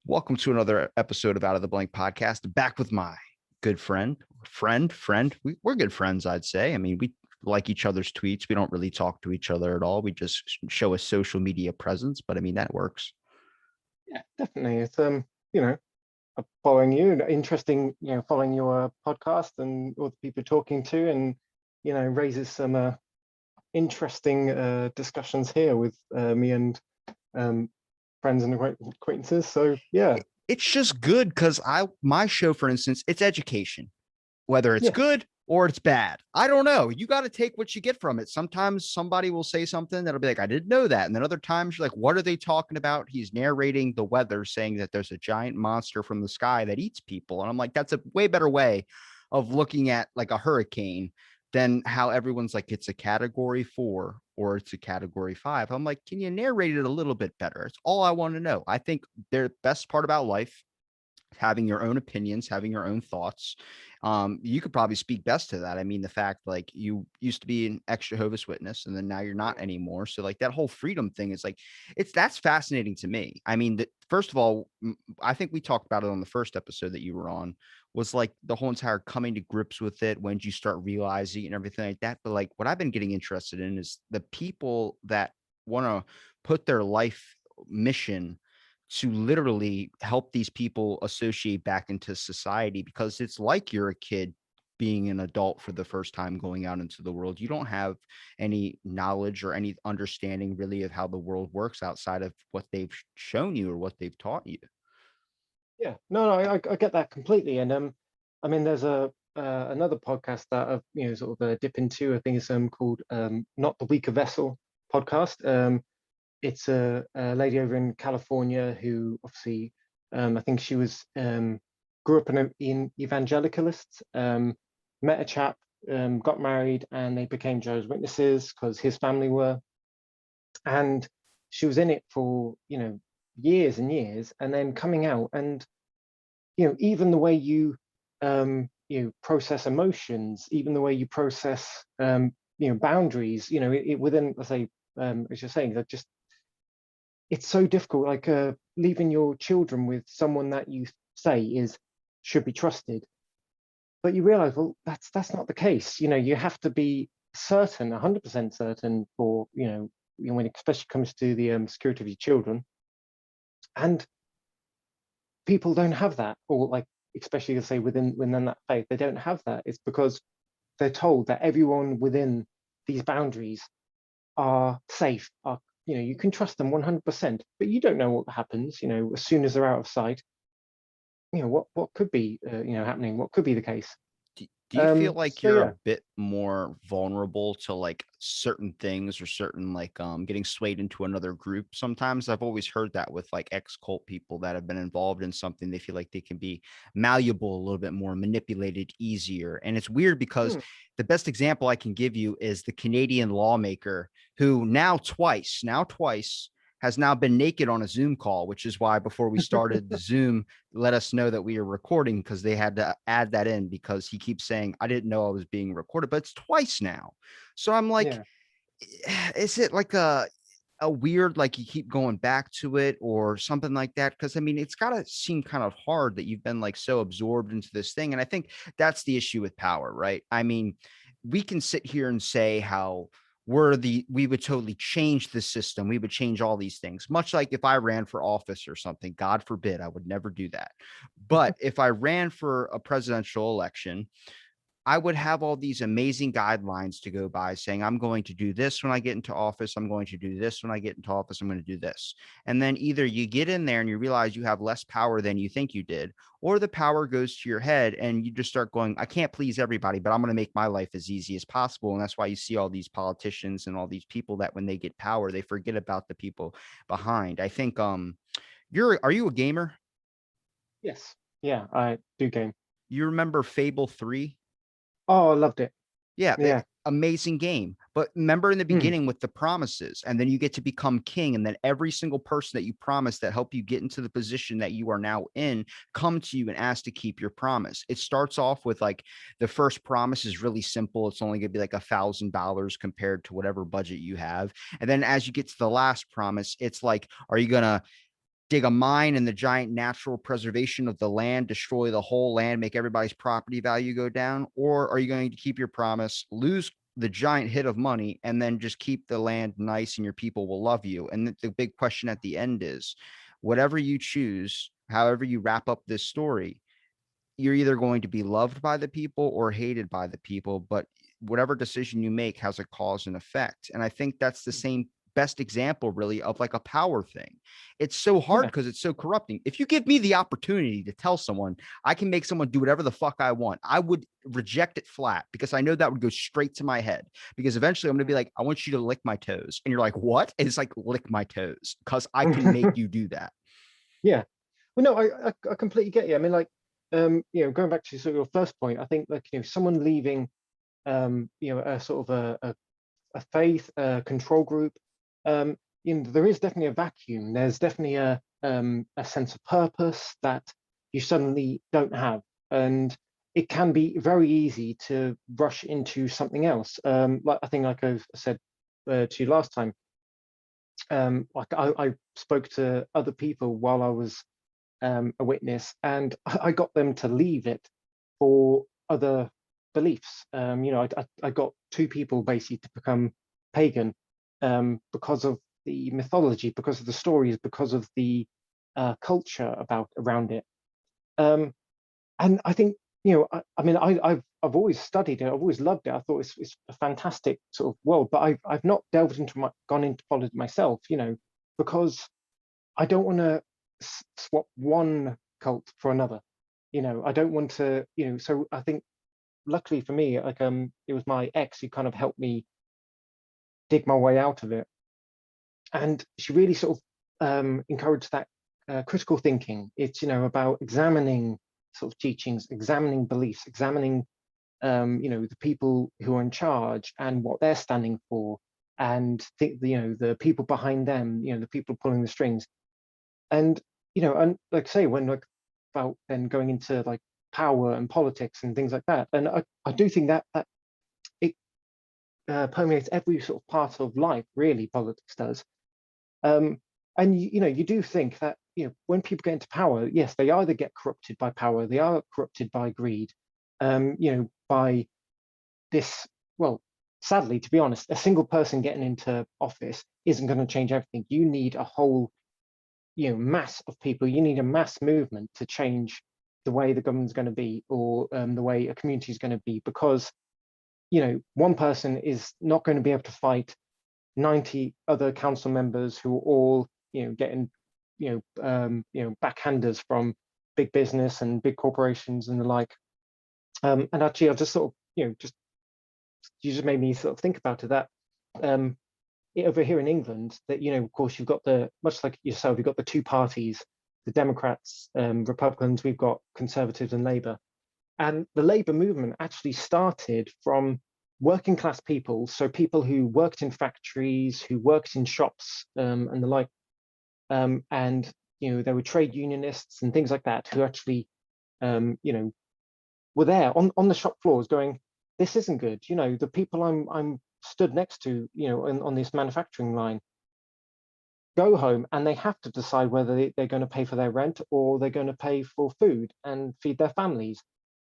Welcome to another episode of Out of the Blank podcast. Back with my good friend. We're good friends, I'd say. I mean, we like each other's tweets. We don't really talk to each other at all. We just show a social media presence, but I mean, that works. Yeah, definitely. It's you know, following you, interesting, following your podcast and all the people you're talking to, and raises some interesting discussions here with me and um friends and acquaintances. So yeah, It's just good because my show, for instance, it's education, whether it's yeah, good or it's bad. I don't know. You got to take what you get from it. Sometimes somebody will say something that'll be like, I didn't know that. And then other times you're like, what are they talking about? He's narrating the weather, saying that there's a giant monster from the sky that eats people. And I'm like, that's a way better way of looking at like a hurricane than how everyone's like, it's a category 4 or it's a category 5. I'm like, can you narrate it a little bit better? It's all I want to know. I think the best part about life, having your own opinions, having your own thoughts. You could probably speak best to that. I mean, the fact like you used to be an extra Jehovah's Witness and then now you're not anymore. So like that whole freedom thing is like, that's fascinating to me. I mean, first of all, I think we talked about it on the first episode that you were on, was like the whole entire coming to grips with it. When did you start realizing and everything like that? But like what I've been getting interested in is the people that want to put their life mission to literally help these people associate back into society, because it's like you're a kid being an adult for the first time going out into the world. You don't have any knowledge or any understanding really of how the world works outside of what they've shown you or what they've taught you. yeah. No, I get that completely. And I mean, there's a another podcast that I've sort of dip into. I think it's called Not the Weaker Vessel podcast. It's a lady over in California who obviously, I think she was grew up in evangelicalists, met a chap, got married, and they became Jehovah's Witnesses because his family were, and she was in it for years and years, and then coming out, and even the way you process emotions, even the way you process boundaries, within, let's say, as you're saying, that just it's so difficult, like leaving your children with someone that you say is should be trusted, but you realize, well, that's not the case. You have to be certain, 100% certain, for when it especially comes to the security of your children. And people don't have that, or like, especially to say within that faith, they don't have that. It's because they're told that everyone within these boundaries are safe, are you can trust them 100%, but you don't know what happens, as soon as they're out of sight. What could be happening, what could be the case. Do you feel like So you're a yeah. bit more vulnerable to like certain things or certain like getting swayed into another group? Sometimes I've always heard that with like ex-cult people that have been involved in something, they feel like they can be malleable a little bit more, manipulated easier. And it's weird because Hmm. the best example I can give you is the Canadian lawmaker who now twice has now been naked on a Zoom call, which is why before we started the Zoom, let us know that we are recording, because they had to add that in because he keeps saying, I didn't know I was being recorded, but it's twice now. So I'm like, Yeah. is it like a weird, like you keep going back to it or something like that? Because I mean, it's got to seem kind of hard that you've been like so absorbed into this thing. And I think that's the issue with power, right? I mean, we can sit here and say how we would totally change the system. We would change all these things, much like if I ran for office or something. God forbid, I would never do that. But if I ran for a presidential election, I would have all these amazing guidelines to go by saying, I'm going to do this when I get into office. I'm going to do this when I get into office. I'm going to do this. And then either you get in there and you realize you have less power than you think you did, or the power goes to your head and you just start going, I can't please everybody, but I'm going to make my life as easy as possible. And that's why you see all these politicians and all these people that when they get power, they forget about the people behind. I think, are you a gamer? Yes. Yeah, I do game. You remember Fable 3? Oh, I loved it. Yeah, Yeah. amazing game. But remember in the Hmm. beginning with the promises, and then you get to become king, and then every single person that you promised that help you get into the position that you are now in come to you and ask to keep your promise. It starts off with like the first promise is really simple. It's only gonna be like $1,000 compared to whatever budget you have. And then as you get to the last promise, it's like, are you gonna dig a mine in the giant natural preservation of the land, destroy the whole land, make everybody's property value go down? Or are you going to keep your promise, lose the giant hit of money, and then just keep the land nice and your people will love you? And the big question at the end is, whatever you choose, however you wrap up this story, you're either going to be loved by the people or hated by the people, but whatever decision you make has a cause and effect. And I think that's the same best example really of like a power thing. It's so hard Yeah. because it's so corrupting. If you give me the opportunity to tell someone I can make someone do whatever the fuck I want, I would reject it flat because I know that would go straight to my head, because eventually I'm going to be like, I want you to lick my toes. And you're like, what? And it's like, lick my toes because I can make you do that. Yeah. Well, no, I completely get you. I mean, like, going back to sort of your first point, I think like, someone leaving, a sort of a faith, control group, there is definitely a vacuum. There's definitely a sense of purpose that you suddenly don't have, and it can be very easy to rush into something else. Like I think, like I've said to you last time, like I spoke to other people while I was a witness, and I got them to leave it for other beliefs. I got two people basically to become pagan because of the mythology, because of the stories, because of the culture around it. Um, and I think, I mean, I've always studied it. I've always loved it. I thought it's a fantastic sort of world, but I've not delved into gone into politics myself, because I don't want to swap one cult for another. I don't want to, so I think luckily for me, like it was my ex who kind of helped me dig my way out of it. And she really sort of encouraged that critical thinking. It's, about examining sort of teachings, examining beliefs, examining the people who are in charge and what they're standing for, and think the people behind them, the people pulling the strings. And and like I say, when like about then going into like power and politics and things like that, and I do think that it permeates every sort of part of life, really. Politics does. um and you do think that when people get into power, yes, they either get corrupted by power, they are corrupted by greed, by this, well, sadly, to be honest, a single person getting into office isn't going to change everything. You need a whole mass of people. You need a mass movement to change the way the government's going to be, or the way a community is going to be, because one person is not going to be able to fight 90 other council members who are all getting backhanders from big business and big corporations and the like. And actually, I just sort of just you just made me sort of think about it, that um, over here in England, that of course you've got the, much like yourself, you've got the two parties, the Democrats, Republicans, we've got Conservatives and Labour. And the Labour movement actually started from working class people, so people who worked in factories, who worked in shops, and the like. And there were trade unionists and things like that who actually were there on the shop floors going, this isn't good. The people I'm stood next to, on this manufacturing line, go home and they have to decide whether they're going to pay for their rent or they're going to pay for food and feed their families.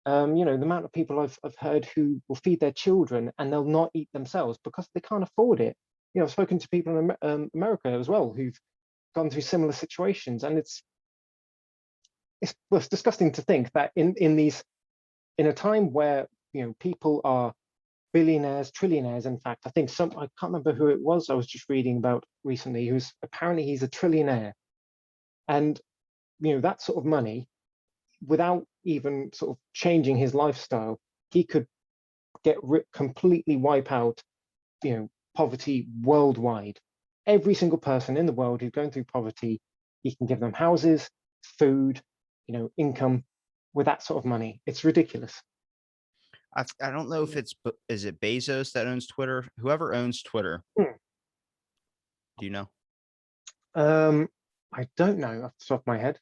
The amount of people I've heard who will feed their children and they'll not eat themselves because they can't afford it. I've spoken to people in America as well who've gone through similar situations, and well, it's disgusting to think that in a time where people are billionaires, trillionaires. In fact, I think I can't remember who it was I was just reading about recently, who's apparently he's a trillionaire. And that sort of money, without even sort of changing his lifestyle, he could completely wipe out poverty worldwide. Every single person in the world who's going through poverty, he can give them houses, food, income with that sort of money. It's ridiculous. I don't know if is it Bezos that owns Twitter? Whoever owns Twitter, Hmm. do you know? Um, I don't know off the top of my head.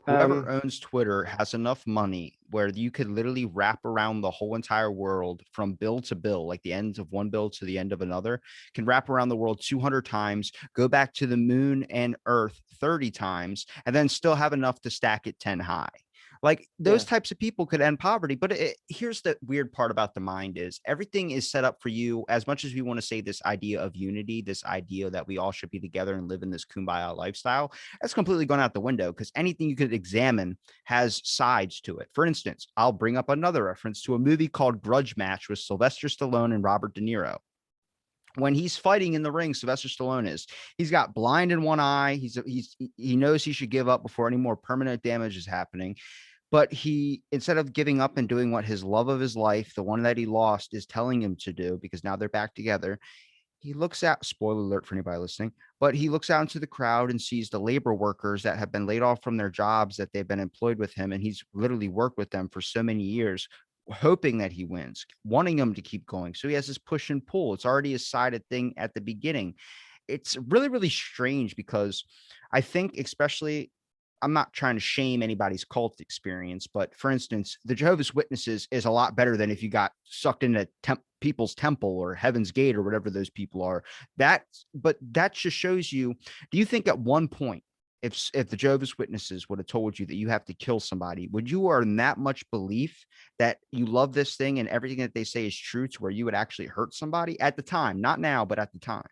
Whoever Um, owns Twitter has enough money where you could literally wrap around the whole entire world from bill to bill, like the ends of one bill to the end of another, can wrap around the world 200 times, go back to the moon and Earth 30 times, and then still have enough to stack it 10 high. Like those yeah. types of people could end poverty. But here's the weird part about the mind is everything is set up for you. As much as we want to say this idea of unity, this idea that we all should be together and live in this kumbaya lifestyle, that's completely gone out the window because anything you could examine has sides to it. For instance, I'll bring up another reference to a movie called Grudge Match with Sylvester Stallone and Robert De Niro. When he's fighting in the ring, Sylvester Stallone he's got blind in one eye. He knows he should give up before any more permanent damage is happening. But he, instead of giving up and doing what his love of his life, the one that he lost, is telling him to do, because now they're back together, he looks out, spoiler alert for anybody listening, but he looks out into the crowd and sees the labor workers that have been laid off from their jobs that they've been employed with him. And he's literally worked with them for so many years, hoping that he wins, wanting them to keep going. So he has this push and pull. It's already a sided thing at the beginning. It's really, really strange because I think, especially, I'm not trying to shame anybody's cult experience, but for instance, the Jehovah's Witnesses is a lot better than if you got sucked into people's temple or Heaven's Gate or whatever those people are. But that just shows you. Do you think at one point, if the Jehovah's Witnesses would have told you that you have to kill somebody, would you earn that much belief that you love this thing and everything that they say is true to where you would actually hurt somebody at the time? Not now, but at the time.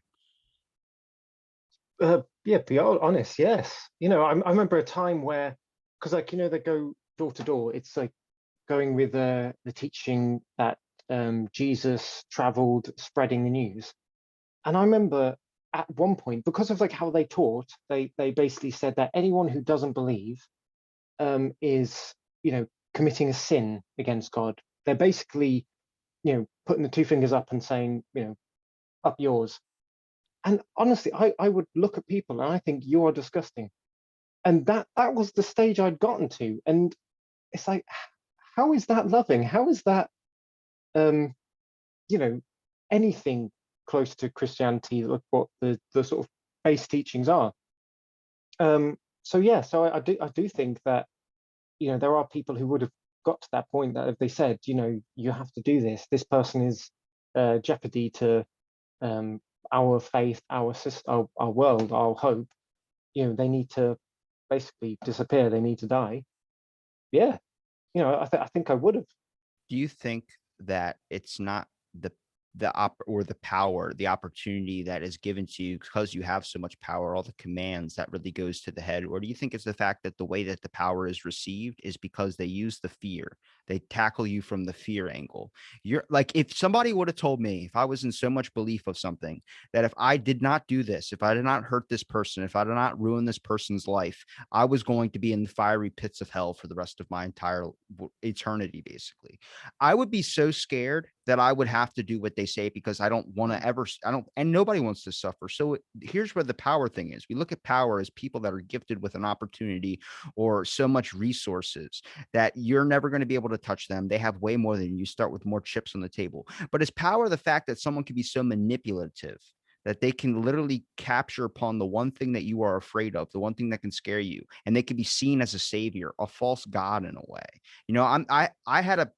yeah, be honest, yes. I remember a time where, because like they go door to door. It's like going with the teaching that Jesus traveled, spreading the news. And I remember at one point, because of like how they taught, they basically said that anyone who doesn't believe is committing a sin against God. They're basically putting the two fingers up and saying up yours. And honestly, I would look at people and I think you are disgusting. And that was the stage I'd gotten to. And it's like, how is that loving? How is that um, you know, anything close to Christianity, like what the sort of base teachings are? So yeah, so I do think that there are people who would have got to that point that if they said, you have to do this, this person is jeopardy to um, our faith, our system, our world, our hope, they need to basically disappear. They need to die. Yeah, I think I would have. Do you think that it's not the power, the opportunity that is given to you because you have so much power, all the commands that really goes to the head? Or do you think it's the fact that the way that the power is received is because they use the fear? They tackle you from the fear angle. You're like, if somebody would have told me, if I was in so much belief of something, that if I did not do this, if I did not hurt this person, if I did not ruin this person's life, I was going to be in the fiery pits of hell for the rest of my entire eternity, basically. I would be so scared that I would have to do what they say because I don't want to ever, I don't, and nobody wants to suffer. So here's where the power thing is. We look at power as people that are gifted with an opportunity or so much resources that you're never going to be able to touch them. They have way more than you. Start with more chips on the table. But is power the fact that someone can be so manipulative that they can literally capture upon the one thing that you are afraid of, the one thing that can scare you, and they can be seen as a savior, a false god in a way. I had a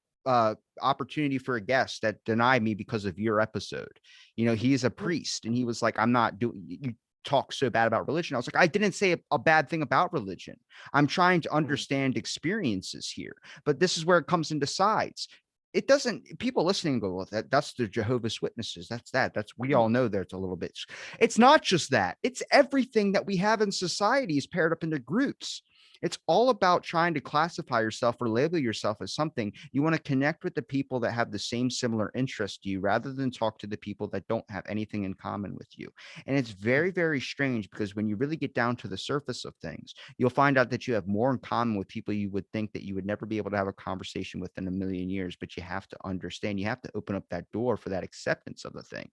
opportunity for a guest that denied me because of your episode. He's a priest and he was like, I'm not doing, you talk so bad about religion. I was like, I didn't say a bad thing about religion. I'm trying to Mm, understand experiences here, but this is where it comes into sides. It doesn't, people listening go, well, that's the Jehovah's Witnesses. That's, we all mm, know there's a little bit. It's not just that, it's everything that we have in society is paired up into groups. It's all about trying to classify yourself or label yourself as something. You want to connect with the people that have the same similar interest to you rather than talk to the people that don't have anything in common with you. And it's mm, very, very strange because when you really get down to the surface of things, you'll find out that you have more in common with people you would think that you would never be able to have a conversation with in a million years. But you have to understand, you have to open up that door for that acceptance of the thing.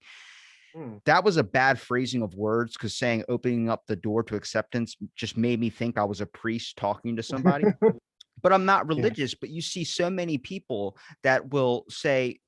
mm. That was a bad phrasing of words because saying opening up the door to acceptance just made me think I was a priest talking to somebody. But I'm not Yeah. religious. But you see so many people that will say,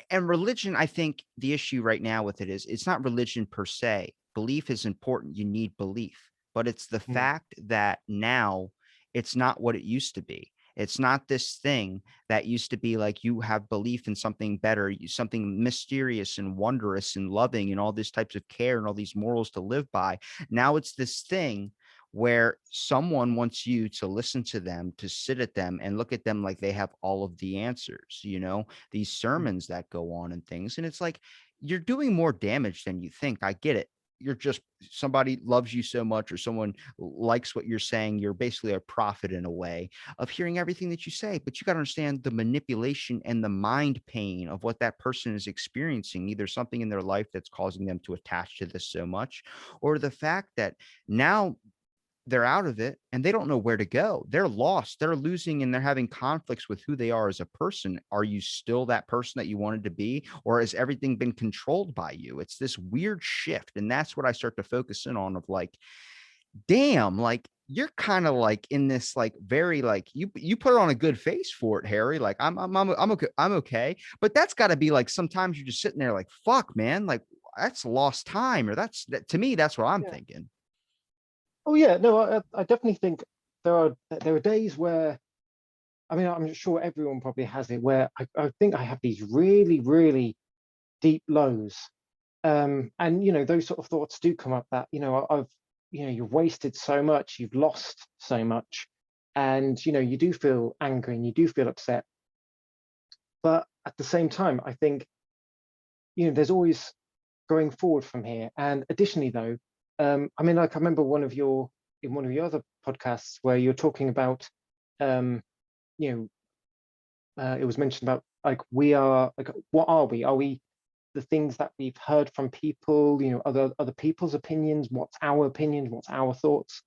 and religion, I think the issue right now with it is it's not religion per se. Belief is important. You need belief. But it's the Mm, fact that now it's not what it used to be. It's not this thing that used to be like you have belief in something better, something mysterious and wondrous and loving and all these types of care and all these morals to live by. Now it's this thing where someone wants you to listen to them, to sit at them and look at them like they have all of the answers, these Mm. sermons that go on and things. And it's like, you're doing more damage than you think. I get it. You're just somebody loves you so much, or someone likes what you're saying. You're basically a prophet in a way of hearing everything that you say, but you got to understand the manipulation and the mind pain of what that person is experiencing, either something in their life that's causing them to attach to this so much, or the fact that now they're out of it and they don't know where to go. They're lost. They're losing and they're having conflicts with who they are as a person. Are you still that person that you wanted to be, or has everything been controlled by you? It's this weird shift. And that's what I start to focus in on, of like, damn, like you're kind of like in this like very like you put on a good face for it, Harry. Like I'm okay, I'm okay. But that's got to be like sometimes you're just sitting there like, fuck, man, like that's lost time, or that to me, that's what I'm Yeah. thinking. Oh yeah, no, I definitely think there are days where, I mean, I'm sure everyone probably has it, where I think I have these really, really deep lows. And those sort of thoughts do come up that, you've wasted so much, you've lost so much, and you do feel angry and you do feel upset. But at the same time, I think, there's always going forward from here. And additionally, though, I mean, like I remember in one of your other podcasts where you're talking about, um, you it was mentioned about like we are like, what are we? Are we the things that we've heard from people? Other people's opinions? What's our opinions? What's our thoughts?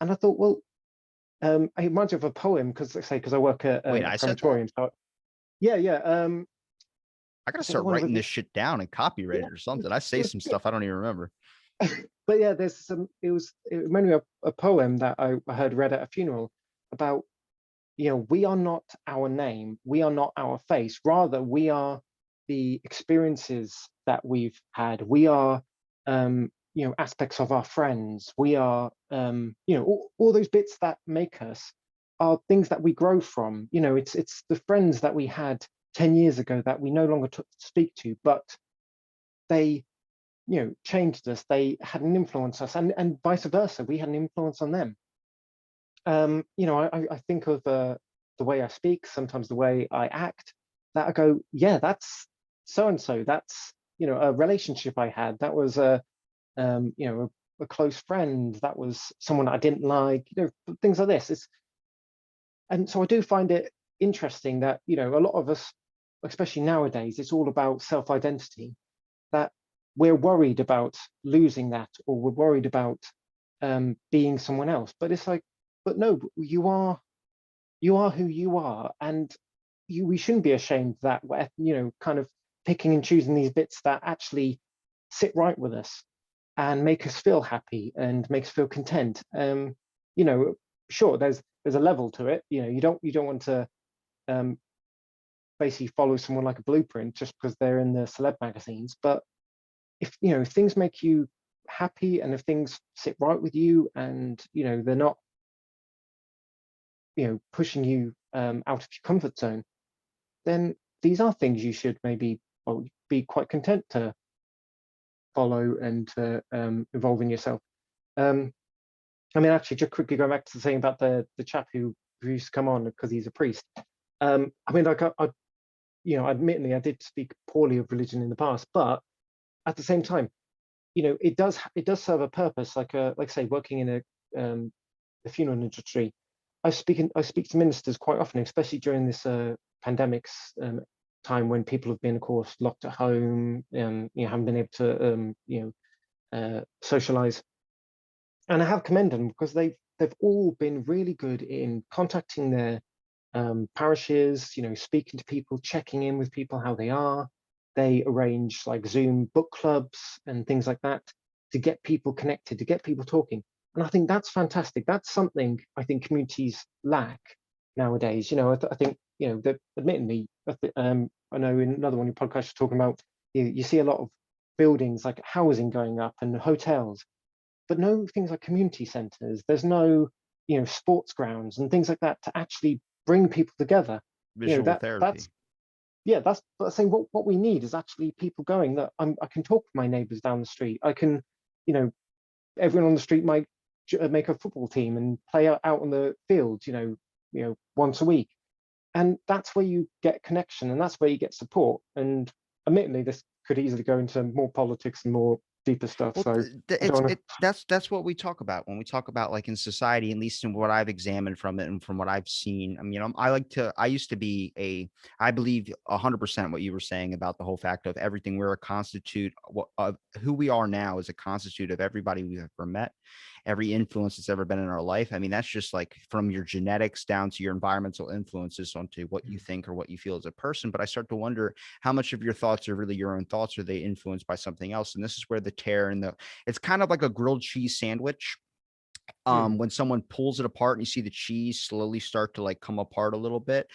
And I thought, well, it reminds me of a poem because, let's say, because I work at Wait, a I said that? crematorium. So yeah, yeah. I gotta I think start one of writing the this shit down and copyright yeah, it or something. I say it was some good. stuff I don't even remember. But yeah, there's some. It reminded me of a poem that I heard read at a funeral about, we are not our name, we are not our face, rather we are the experiences that we've had. We are, aspects of our friends. We are, all those bits that make us are things that we grow from. It's the friends that we had 10 years ago that we no longer speak to, but they, changed us. They had an influence on us, and vice versa. We had an influence on them. I think of the way I speak, sometimes the way I act, that I go, yeah, that's so and so. That's a relationship I had. That was a close friend. That was someone I didn't like. Things like this. And so I do find it interesting that a lot of us, especially nowadays, it's all about self-identity. That we're worried about losing that, or we're worried about being someone else. But it's like, but no, you are who you are, and we shouldn't be ashamed that we're kind of picking and choosing these bits that actually sit right with us and make us feel happy and make us feel content. You know, sure, there's a level to it. You don't want to um, basically follow someone like a blueprint just because they're in the celeb magazines. But if things make you happy and if things sit right with you, and they're not pushing you out of your comfort zone, then these are things you should maybe, well, be quite content to follow and to involve in yourself. Um, I mean, actually, just quickly going back to the thing about the chap who used to come on because he's a priest. I mean, like admittedly, I did speak poorly of religion in the past, but at the same time, it does serve a purpose. Like I say, working in the funeral industry, I speak to ministers quite often, especially during this pandemic's time when people have been, of course, locked at home, haven't been able to socialize. And I have commended them because they've all been really good in contacting their parishes, speaking to people, checking in with people how they are. They arrange like Zoom book clubs and things like that to get people connected, to get people talking. And I think that's fantastic. That's something I think communities lack nowadays. I think, that admittedly, I know in another one of your podcasts you're talking about, you see a lot of buildings like housing going up and hotels, but no things like community centers. There's no, sports grounds and things like that to actually bring people together. Visual That's therapy. yeah, that's saying what we need is actually people going that I can talk to my neighbors down the street. I can, you know, everyone on the street might make a football team and play out on the fields, once a week. And that's where you get connection and that's where you get support. And admittedly, this could easily go into more politics and more deeper stuff. Well, So I it's don't want it that's what we talk about when we talk about like in society, at least in what I've examined from it and from what I've seen. I mean, I used to be I believe 100% what you were saying about the whole fact of everything. We're a constitute of who we are now is a constitute of everybody we've ever met, every influence that's ever been in our life. I mean, that's just like from your genetics down to your environmental influences onto what you to. think or what you feel as a person. But I start to wonder how much of your thoughts are really your own thoughts, or they influenced by something else. And this is where the tear and it's kind of like a grilled cheese sandwich. Mm, When someone pulls it apart and you see the cheese slowly start to like come apart a little bit,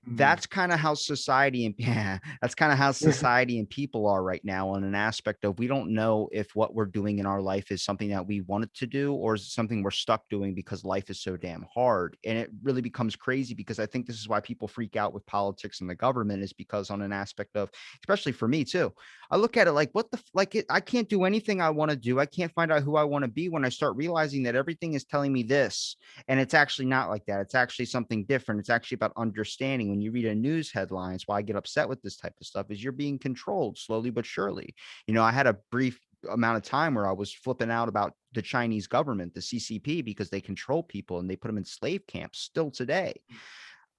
mm. that's kind of how society and yeah, that's kind of how society and people are right now on an aspect of we don't know if what we're doing in our life is something that we wanted to do or is it something we're stuck doing because life is so damn hard. And it really becomes crazy because I think this is why people freak out with politics and the government is because on an aspect of, especially for me too, I look at it like what the like I can't do anything I want to do. I can't find out who I want to be when I start realizing that everything is telling me this and it's actually not like that. It's actually something different. It's actually about understanding. When you read a news headline, it's why I get upset with this type of stuff is you're being controlled slowly but surely. I had a brief amount of time where I was flipping out about the Chinese government, the CCP, because they control people and they put them in slave camps still today.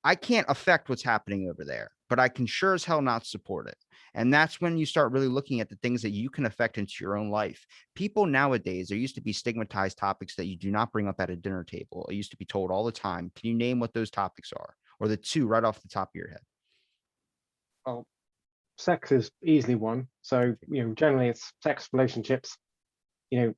I can't affect what's happening over there, but I can sure as hell not support it. And that's when you start really looking at the things that you can affect into your own life. People nowadays, there used to be stigmatized topics that you do not bring up at a dinner table. It used to be told all the time. Can you name what those topics are? Or the two right off the top of your head? Well, sex is easily one. So, generally it's sex relationships, you know,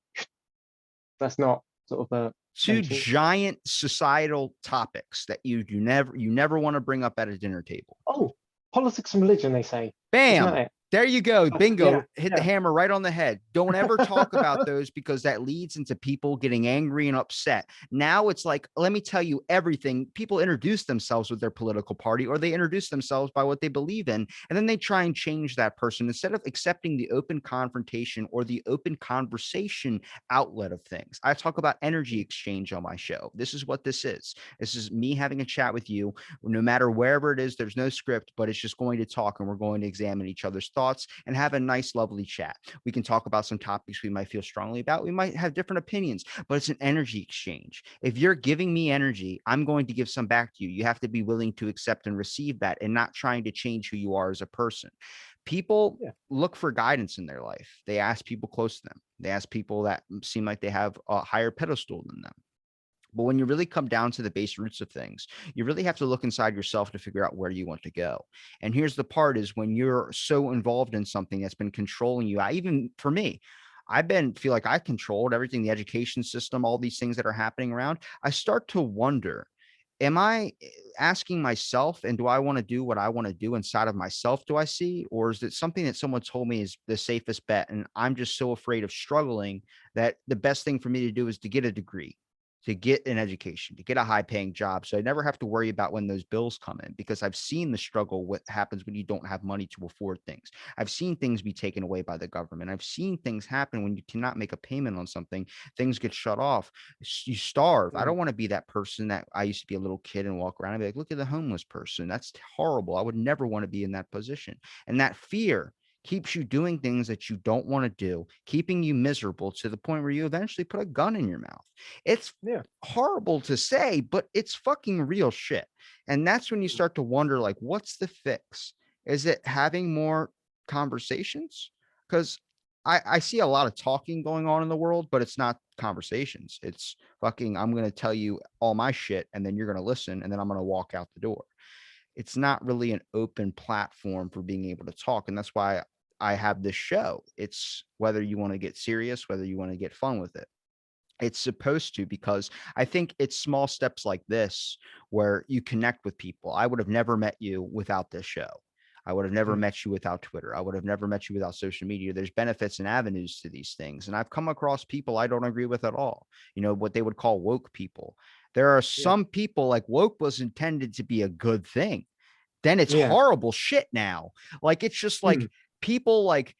that's not sort of Two mentioned. giant societal topics that you never want to bring up at a dinner table. Oh, politics and religion, they say. Isn't that Bam. it? There you go. Yeah, Bingo. Hit the yeah. hammer right on the head. Don't ever talk about those because that leads into people getting angry and upset. Now it's like, let me tell you everything. People introduce themselves with their political party or they introduce themselves by what they believe in. And then they try and change that person instead of accepting the open confrontation or the open conversation outlet of things. I talk about energy exchange on my show. This is what this is. This is me having a chat with you no matter wherever it is. There's no script, but it's just going to talk and we're going to examine each other's thoughts and have a nice, lovely chat. We can talk about some topics we might feel strongly about. We might have different opinions, but it's an energy exchange. If you're giving me energy, I'm going to give some back to you. You have to be willing to accept and receive that and not trying to change who you are as a person. People Yeah. look for guidance in their life. They ask people close to them. They ask people that seem like they have a higher pedestal than them. But when you really come down to the base roots of things, you really have to look inside yourself to figure out where you want to go. And here's the part is when you're so involved in something that's been controlling you, even for me, I've been feel like I controlled everything, the education system, all these things that are happening around. I start to wonder, am I asking myself and do I want to do what I want to do inside of myself? Do I see, or is it something that someone told me is the safest bet? And I'm just so afraid of struggling that the best thing for me to do is to get a degree, to get an education, to get a high paying job. So I never have to worry about when those bills come in because I've seen the struggle, what happens when you don't have money to afford things. I've seen things be taken away by the government. I've seen things happen when you cannot make a payment on something, things get shut off, you starve. I Mm, don't want to be that person that I used to be a little kid and walk around and be like, look at the homeless person. That's horrible. I would never want to be in that position. And that fear keeps you doing things that you don't want to do, keeping you miserable to the point where you eventually put a gun in your mouth. It's yeah. horrible to say, but it's fucking real shit. And that's when you Mm, start to wonder, like, what's the fix? Is it having more conversations? Because I see a lot of talking going on in the world, but it's not conversations. It's fucking, I'm going to tell you all my shit and then you're going to listen and then I'm going to walk out the door. It's not really an open platform for being able to talk. And that's why I have this show. It's whether you want to get serious, whether you want to get fun with it. It's supposed to, because I think it's small steps like this where you connect with people. I would have never met you without this show. I would have never mm, met you without Twitter. I would have never met you without social media. There's benefits and avenues to these things. And I've come across people I don't agree with at all. What they would call woke people. There are yeah, some people like woke was intended to be a good thing. Then it's yeah, horrible shit now. Like it's just like mm, people like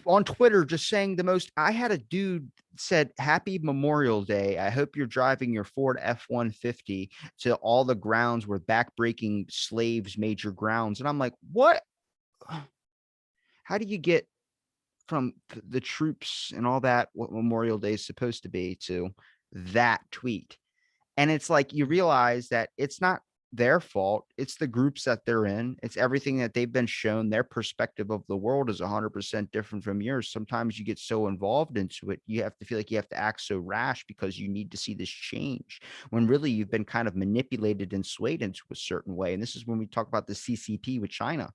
on Twitter just saying the most. I had a dude said, "Happy Memorial Day. I hope you're driving your Ford F-150 to all the grounds where backbreaking slaves made your grounds." And I'm like, what? How do you get from the troops and all that, what Memorial Day is supposed to be, to that tweet? And it's like you mm. realize that it's not their fault. It's the groups that they're in. It's everything that they've been shown. Their perspective of the world is 100% different from yours. Sometimes you get so involved into it, you have to feel like you have to act so rash because you need to see this change, when really you've been kind of manipulated and swayed into a certain way. And this is when we talk about the CCP with China.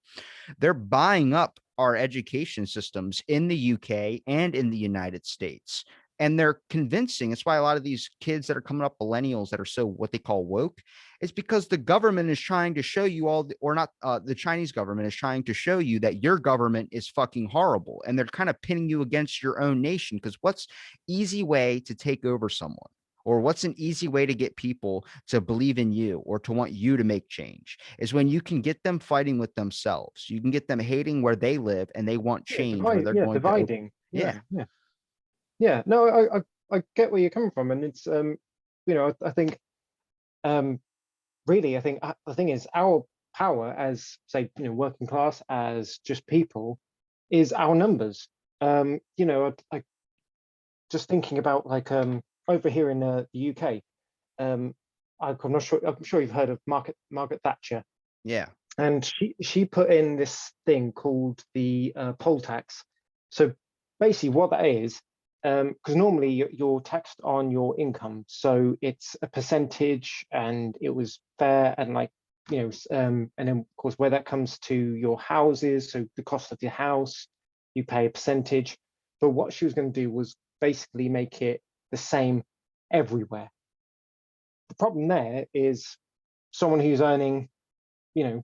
They're buying up our education systems in the UK and in the United States. And they're convincing. It's why a lot of these kids that are coming up, millennials that are so what they call woke, it's because the government is trying to show you all, or not, the Chinese government is trying to show you that your government is fucking horrible. And they're kind of pinning you against your own nation. Because what's easy way to take over someone? Or what's an easy way to get people to believe in you or to want you to make change, is when you can get them fighting with themselves. You can get them hating where they live and they want Yeah, change where they're yeah, going to open. dividing. Yeah, Yeah. yeah, yeah. No, I get where you're coming from, and it's I think um, really, I think the thing is our power as, say, working class, as just people, is our numbers. I just thinking about, like, over here in the UK. Um, I'm not sure. I'm sure you've heard of Margaret Thatcher, Yeah. and she put in this thing called the poll tax. So basically, what that is, because normally you're taxed on your income, so it's a percentage, and it was fair, and like, and then of course where that comes to your houses, so the cost of your house, you pay a percentage. But what she was going to do was basically make it the same everywhere. The problem there is someone who's earning, you know,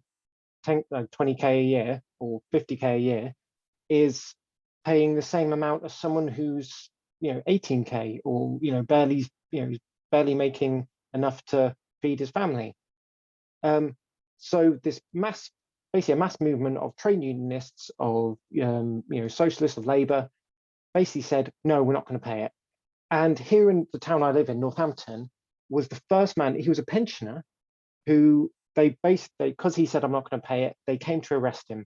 20K a year or 50K a year is paying the same amount as someone who's, 18K, or, barely making enough to feed his family. So this basically a mass movement of trade unionists, of, socialists, of labor, basically said, no, we're not going to pay it. And here in the town I live in, Northampton, was the first man. He was a pensioner who, they basically, because he said, I'm not going to pay it, they came to arrest him.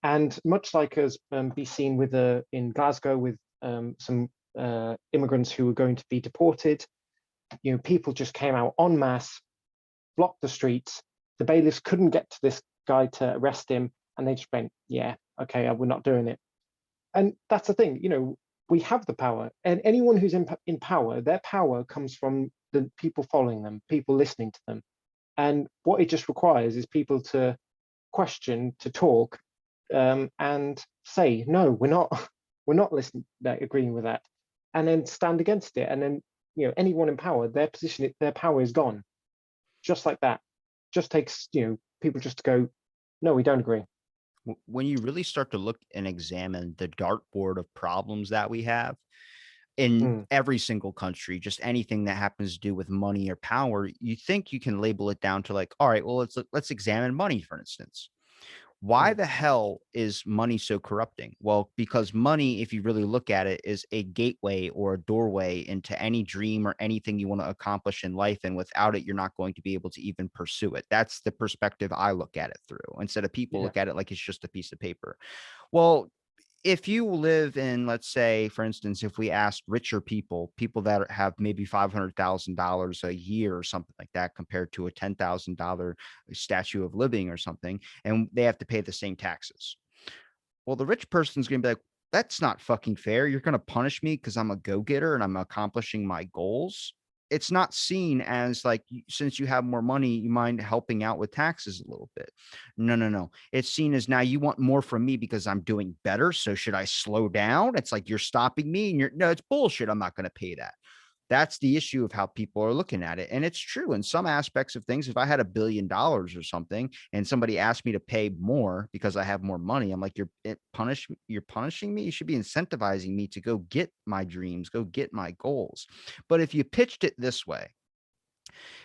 And much like as be seen with in Glasgow with some immigrants who were going to be deported, people just came out en masse, blocked the streets. The bailiffs couldn't get to this guy to arrest him, and they just went, yeah, okay, we're not doing it. And that's the thing, we have the power, and anyone who's in power, their power comes from the people following them, people listening to them. And what it just requires is people to question, to talk, and say, no, we're not, we're not listening, like, agreeing with that, and then stand against it. And then, anyone in power, their position, their power is gone, just like that. Just takes, people just to go, no, we don't agree. When you really start to look and examine the dartboard of problems that we have in Mm, every single country, just anything that happens to do with money or power, you think you can label it down to like, all right, well, let's examine money, for instance. Why mm, the hell is money so corrupting? Well, because money, if you really look at it, is a gateway or a doorway into any dream or anything you want to accomplish in life. And without it, you're not going to be able to even pursue it. That's the perspective I look at it through, instead of people yeah, look at it like it's just a piece of paper. Well, if you live in, let's say, for instance, if we asked richer people, people that have maybe $500,000 a year or something like that, compared to a $10,000 statue of living or something, and they have to pay the same taxes. Well, the rich person's going to be like, that's not fucking fair. You're going to punish me because I'm a go getter and I'm accomplishing my goals. It's not seen as like, since you have more money, you mind helping out with taxes a little bit. No, no, no. It's seen as, now you want more from me because I'm doing better. So should I slow down? It's like you're stopping me, and you're, no, it's bullshit. I'm not going to pay that. That's the issue of how people are looking at it. And it's true in some aspects of things. If I had $1 billion or something and somebody asked me to pay more because I have more money, I'm like, you're punishing me. You should be incentivizing me to go get my dreams, go get my goals. But if you pitched it this way,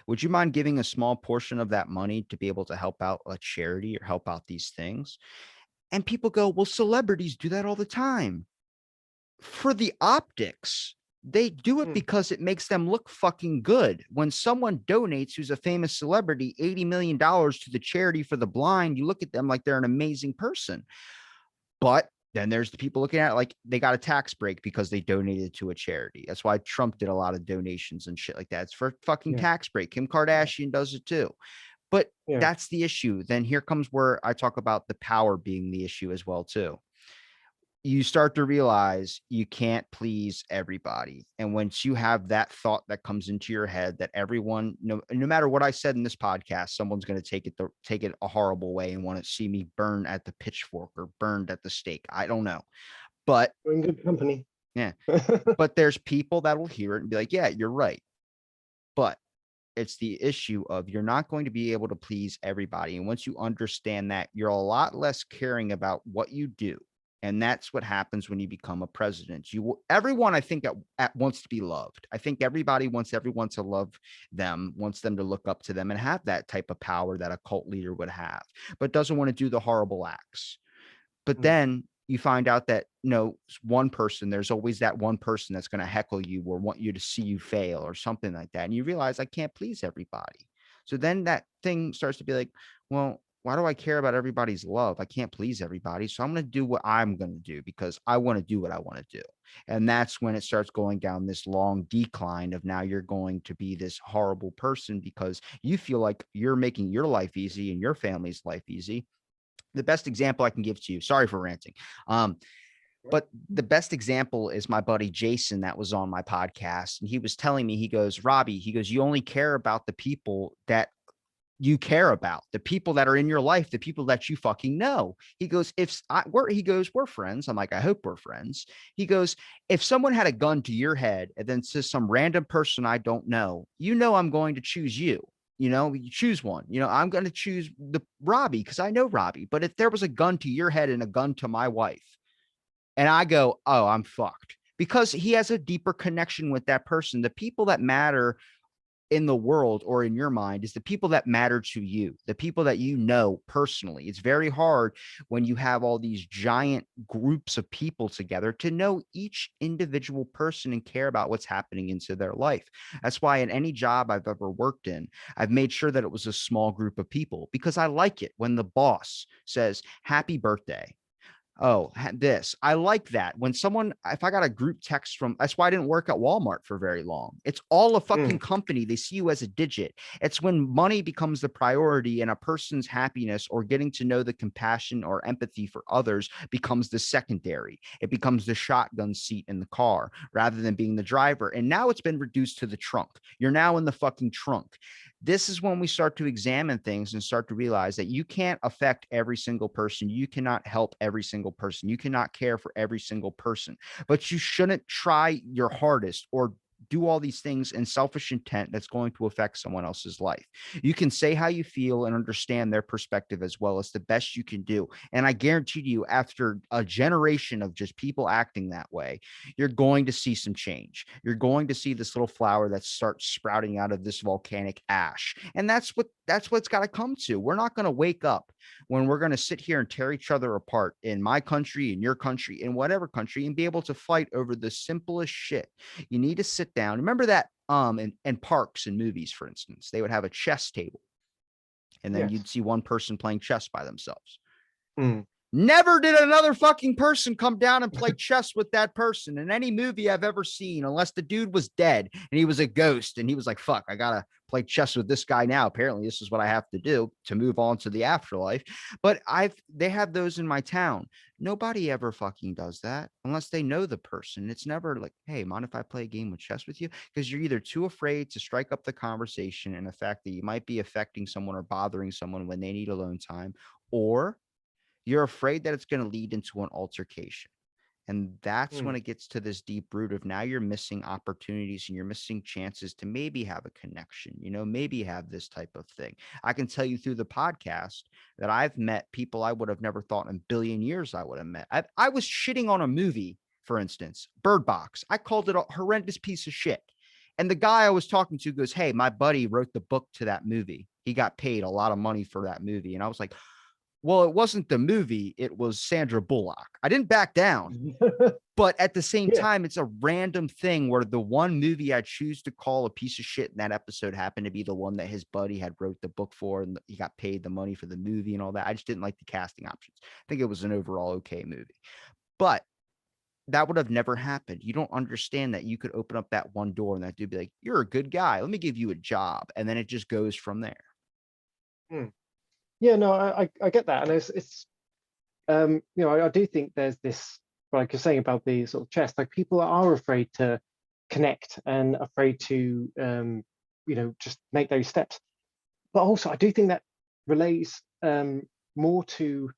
would you mind giving a small portion of that money to be able to help out a charity or help out these things? And people go, well, celebrities do that all the time for the optics. They do it Mm, because it makes them look fucking good. When someone donates, who's a famous celebrity, $80 million to the charity for the blind, you look at them like they're an amazing person. But then there's the people looking at it like they got a tax break because they donated to a charity. That's why Trump did a lot of donations and shit like that. It's for fucking yeah, tax break. Kim yeah, Kardashian does it too. But yeah. that's the issue. Then here comes where I talk about the power being the issue as well too. You start to realize you can't please everybody. And once you have that thought that comes into your head that everyone, no matter what I said in this podcast, someone's going to take it a horrible way and want to see me burn at the pitchfork or burned at the stake. I don't know. But We're in good company. yeah, but there's people that will hear it and be like, yeah, you're right. But it's the issue of you're not going to be able to please everybody. And once you understand that, you're a lot less caring about what you do. And that's what happens when you become a president. Everyone, I think, wants to be loved. I think everybody wants everyone to love them, wants them to look up to them and have that type of power that a cult leader would have, but doesn't want to do the horrible acts. But Mm, then you find out that one person, there's always that one person that's going to heckle you or want you to see you fail or something like that. And you realize I can't please everybody. So then that thing starts to be like, well, why do I care about everybody's love? I can't please everybody. So I'm going to do what I'm going to do because I want to do what I want to do. And that's when it starts going down this long decline of now you're going to be this horrible person because you feel like you're making your life easy and your family's life easy. The best example I can give to you, sorry for ranting. Um, right. but the best example is my buddy Jason that was on my podcast. And he was telling me, he goes, Robbie, he goes, you only care about the people that you care about, the people that are in your life, the people that you fucking know. He goes, we're friends. I'm like, I hope we're friends. He goes, if someone had a gun to your head and then says some random person I don't know, I'm going to choose you. You choose one. I'm going to choose the Robbie because I know Robbie. But if there was a gun to your head and a gun to my wife, and I go, oh, I'm fucked because he has a deeper connection with that person. The people that matter in the world or in your mind is the people that matter to you, the people that you know personally. It's very hard when you have all these giant groups of people together to know each individual person and care about what's happening into their life. That's why in any job I've ever worked in, I've made sure that it was a small group of people because I like it when the boss says, happy birthday. Oh, this. I like that. If I got a group text that's why I didn't work at Walmart for very long. It's all a fucking Mm, company. They see you as a digit. It's when money becomes the priority and a person's happiness or getting to know the compassion or empathy for others becomes the secondary. It becomes the shotgun seat in the car rather than being the driver. And now it's been reduced to the trunk. You're now in the fucking trunk. This is when we start to examine things and start to realize that you can't affect every single person. You cannot help every single person. You cannot care for every single person, but you shouldn't try your hardest or do all these things in selfish intent that's going to affect someone else's life. You can say how you feel and understand their perspective as well as the best you can do. And I guarantee you, after a generation of just people acting that way, you're going to see some change. You're going to see this little flower that starts sprouting out of this volcanic ash. And that's what's got to come to. We're not going to wake up when we're going to sit here and tear each other apart in my country, in your country, in whatever country, and be able to fight over the simplest shit. You need to sit down. Remember that in parks and movies, for instance, they would have a chess table, and then yes. you'd see one person playing chess by themselves. Mm, Never did another fucking person come down and play chess with that person in any movie I've ever seen, unless the dude was dead and he was a ghost and he was like, fuck, I gotta play chess with this guy now. Apparently, this is what I have to do to move on to the afterlife. But they have those in my town. Nobody ever fucking does that unless they know the person. It's never like, hey, mind if I play a game of chess with you? Because you're either too afraid to strike up the conversation and the fact that you might be affecting someone or bothering someone when they need alone time, or you're afraid that it's going to lead into an altercation. And that's when Mm. it gets to this deep root of now you're missing opportunities and you're missing chances to maybe have a connection, maybe have this type of thing. I can tell you through the podcast that I've met people I would have never thought in a billion years I would have met. I was shitting on a movie, for instance, Bird Box. I called it a horrendous piece of shit. And the guy I was talking to goes, "Hey, my buddy wrote the book to that movie. He got paid a lot of money for that movie." And I was like, "Well, it wasn't the movie, it was Sandra Bullock." I didn't back down. But at the same Yeah. time, it's a random thing where the one movie I choose to call a piece of shit in that episode happened to be the one that his buddy had wrote the book for, and he got paid the money for the movie and all that. I just didn't like the casting options. I think it was an overall okay movie. But that would have never happened. You don't understand that you could open up that one door and that dude be like, "You're a good guy. Let me give you a job." And then it just goes from there. Mm. Yeah, no, I get that, and it's I do think there's this, like you're saying about the sort of chess, like people are afraid to connect and afraid to just make those steps. But also, I do think that relates more to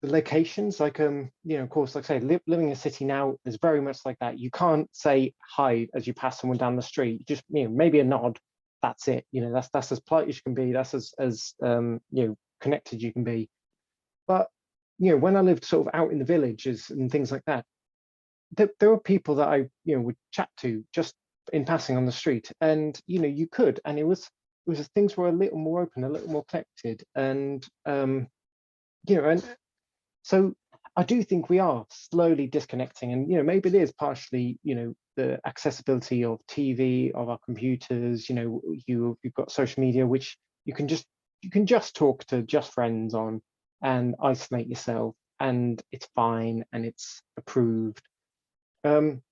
the locations. Like of course, like I say, living in a city now is very much like that. You can't say hi as you pass someone down the street. You just maybe a nod. That's it. That's as polite as you can be. That's as connected you can be. But when I lived sort of out in the villages and things like that, there were people that I would chat to just in passing on the street, and you could, and it was things were a little more open, a little more connected, and and so I do think we are slowly disconnecting, and maybe it is partially the accessibility of TV, of our computers. You've got social media, which you can just talk to just friends on and isolate yourself, and it's fine and it's approved. Um,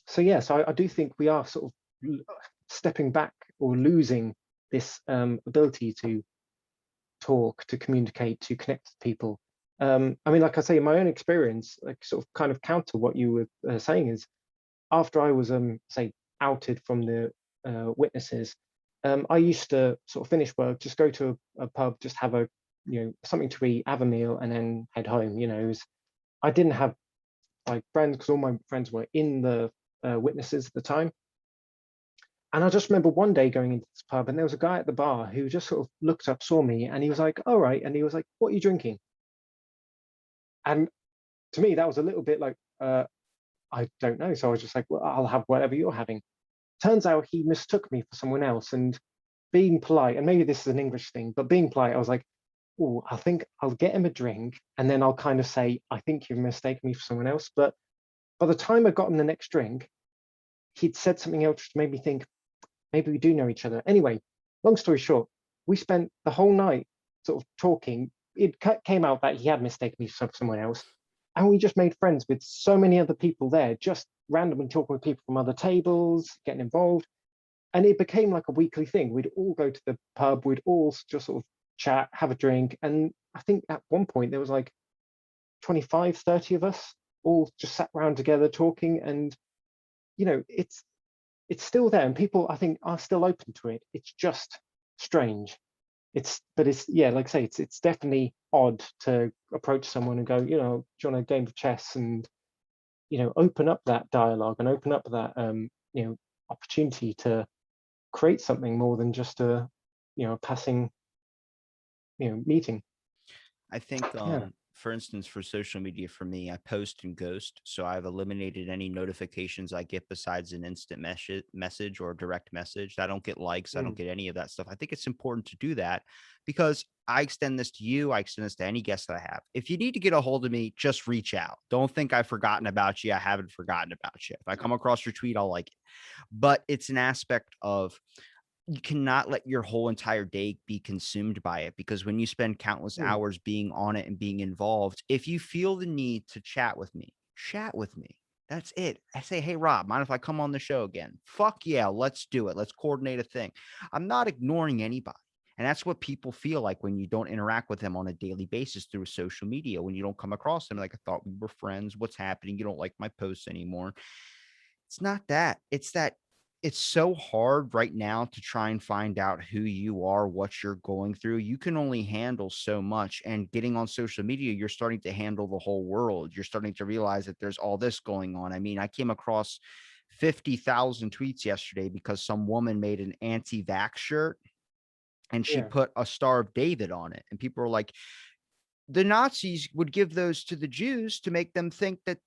so yeah, so I do think we are sort of stepping back or losing this ability to talk, to communicate, to connect with people. I mean, like I say, in my own experience, like sort of kind of counter what you were saying is after I was say outed from the witnesses, I used to sort of finish work, just go to a pub, just have a something to eat, have a meal, and then head home. I didn't have like friends because all my friends were in the witnesses at the time. And I just remember one day going into this pub, and there was a guy at the bar who just sort of looked up, saw me, and he was like, "All right," and he was like, "What are you drinking?" And to me, that was a little bit like, I don't know. So I was just like, "Well, I'll have whatever you're having." Turns out he mistook me for someone else, and being polite, and maybe this is an English thing, but being polite, I was like, "Oh, I think I'll get him a drink," and then I'll kind of say, "I think you've mistaken me for someone else." But by the time I got him the next drink, he'd said something else which made me think maybe we do know each other. Anyway, long story short, we spent the whole night sort of talking. It came out that he had mistaken me for someone else, and we just made friends with so many other people there, just randomly talking with people from other tables, getting involved. And it became like a weekly thing. We'd all go to the pub, we'd all just sort of chat, have a drink. And I think at one point there was like 25, 30 of us all just sat around together talking. And, it's still there. And people, I think, are still open to it. It's just strange. But it's, yeah, like I say, it's definitely odd to approach someone and go, do you want a game of chess, and, open up that dialogue and open up that, opportunity to create something more than just a passing meeting. I think, Yeah. for instance, for social media, for me, I post and ghost. So I've eliminated any notifications I get besides an instant message or direct message. I don't get likes. I don't Mm. get any of that stuff. I think it's important to do that because I extend this to you. I extend this to any guest that I have. If you need to get a hold of me, just reach out. Don't think I've forgotten about you. I haven't forgotten about you. If I come across your tweet, I'll like it. But it's an aspect of you cannot let your whole entire day be consumed by it, because when you spend countless Mm. hours being on it and being involved, if you feel the need to chat with me, chat with me. That's it. I say, "Hey, Rob, mind if I come on the show again?" Fuck yeah, let's do it. Let's coordinate a thing. I'm not ignoring anybody. And that's what people feel like when you don't interact with them on a daily basis through social media. When you don't come across them, like, "I thought we were friends. What's happening? You don't like my posts anymore." It's not that. It's that it's so hard right now to try and find out who you are, what you're going through. You can only handle so much. And getting on social media, you're starting to handle the whole world. You're starting to realize that there's all this going on. I mean, I came across 50,000 tweets yesterday because some woman made an anti-vax shirt and she Yeah, put a Star of David on it. And people were like, the Nazis would give those to the Jews to make them think that,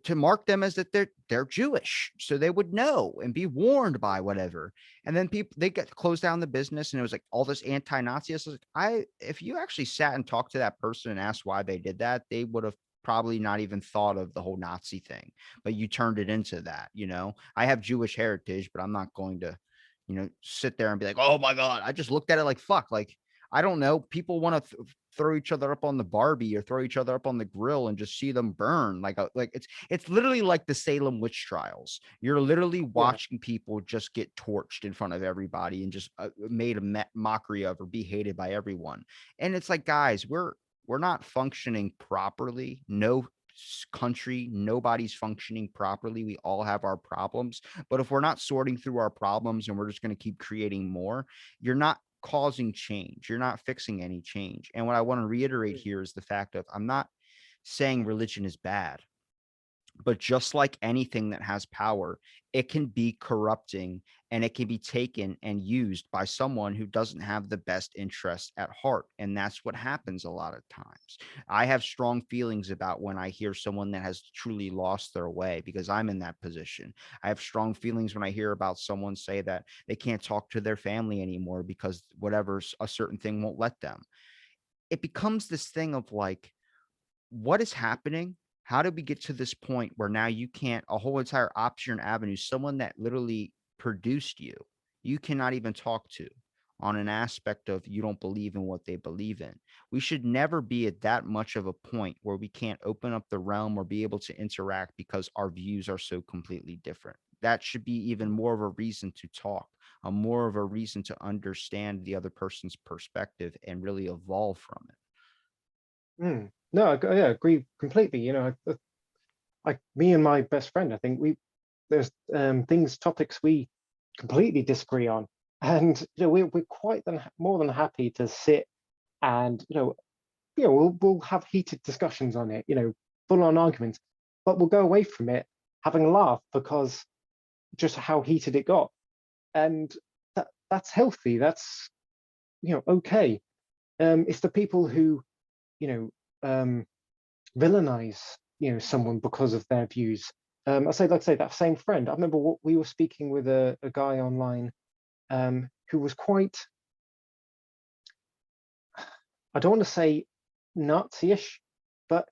to mark them as that they're Jewish, so they would know and be warned by whatever. And then people they get closed down the business, and it was like all this anti-Nazi. If you actually sat and talked to that person and asked why they did that, they would have probably not even thought of the whole Nazi thing. But you turned it into that. I have Jewish heritage, but I'm not going to, sit there and be like, oh my god. I just looked at it like fuck, like. I don't know. People want to throw each other up on the Barbie or throw each other up on the grill and just see them burn. Like it's literally like the Salem witch trials. You're literally yeah. watching people just get torched in front of everybody and just made a mockery of or be hated by everyone. And it's like, guys, we're not functioning properly. No country, nobody's functioning properly. We all have our problems, but if we're not sorting through our problems and we're just going to keep creating more, you're not causing change. You're not fixing any change. And what I want to reiterate Mm, here is the fact of I'm not saying religion is bad, but just like anything that has power, it can be corrupting and it can be taken and used by someone who doesn't have the best interests at heart. And that's what happens a lot of times. I have strong feelings about when I hear someone that has truly lost their way because I'm in that position. I have strong feelings when I hear about someone say that they can't talk to their family anymore because whatever a certain thing won't let them. It becomes this thing of like, what is happening? How did we get to this point where now you can't a whole entire option avenue, someone that literally produced you cannot even talk to on an aspect of you don't believe in what they believe in. We should never be at that much of a point where we can't open up the realm or be able to interact because our views are so completely different. That should be even mm, more of a reason to talk, a more of a reason to understand the other person's perspective and really evolve from it. mm. No, yeah, agree completely. Like me and my best friend, I think there's topics we completely disagree on, and we're quite more than happy to sit and we'll have heated discussions on it, full on arguments, but we'll go away from it having a laugh because just how heated it got, and that's healthy. That's okay. It's the people who you know um, villainize someone because of their views. Like I say, that same friend. I remember what we were speaking with a guy online who was quite. I don't want to say Nazi-ish, but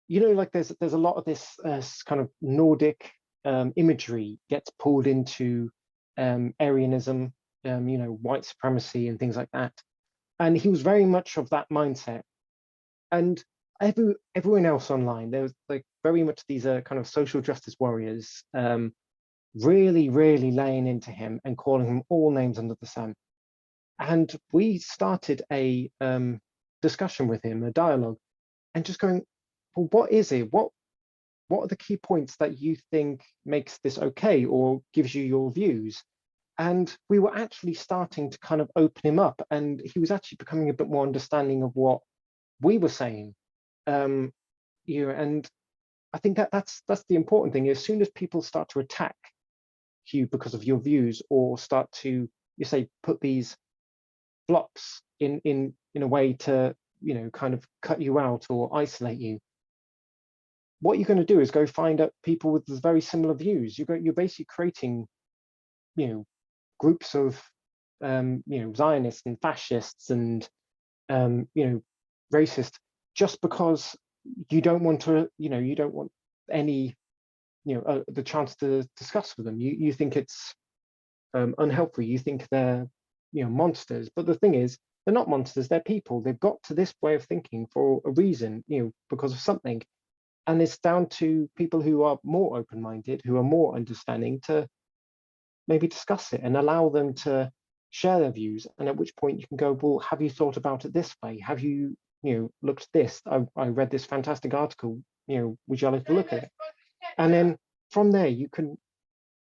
like there's a lot of this kind of Nordic imagery gets pulled into Aryanism, white supremacy and things like that. And he was very much of that mindset. And everyone else online, there was like very much these kind of social justice warriors, really, really laying into him and calling him all names under the sun. And we started a discussion with him, a dialogue, and just going, well, what is it? What are the key points that you think makes this okay or gives you your views? And we were actually starting to kind of open him up, and he was actually becoming a bit more understanding of what we were saying. Um, and I think that's the important thing. As soon as people start to attack you because of your views, or start to put these blocks in a way to kind of cut you out or isolate you, what you're going to do is go find out people with very similar views. You're basically creating you know groups of Zionists and fascists and racist, just because you don't want any the chance to discuss with them. You think it's unhelpful. You think they're monsters, but the thing is, they're not monsters. They're people. They've got to this way of thinking for a reason, because of something. And it's down to people who are more open-minded, who are more understanding, to maybe discuss it and allow them to share their views. And at which point you can go, well, have you thought about it this way? Have you looked at this? I read this fantastic article. Would you like to look at it? And then from there you can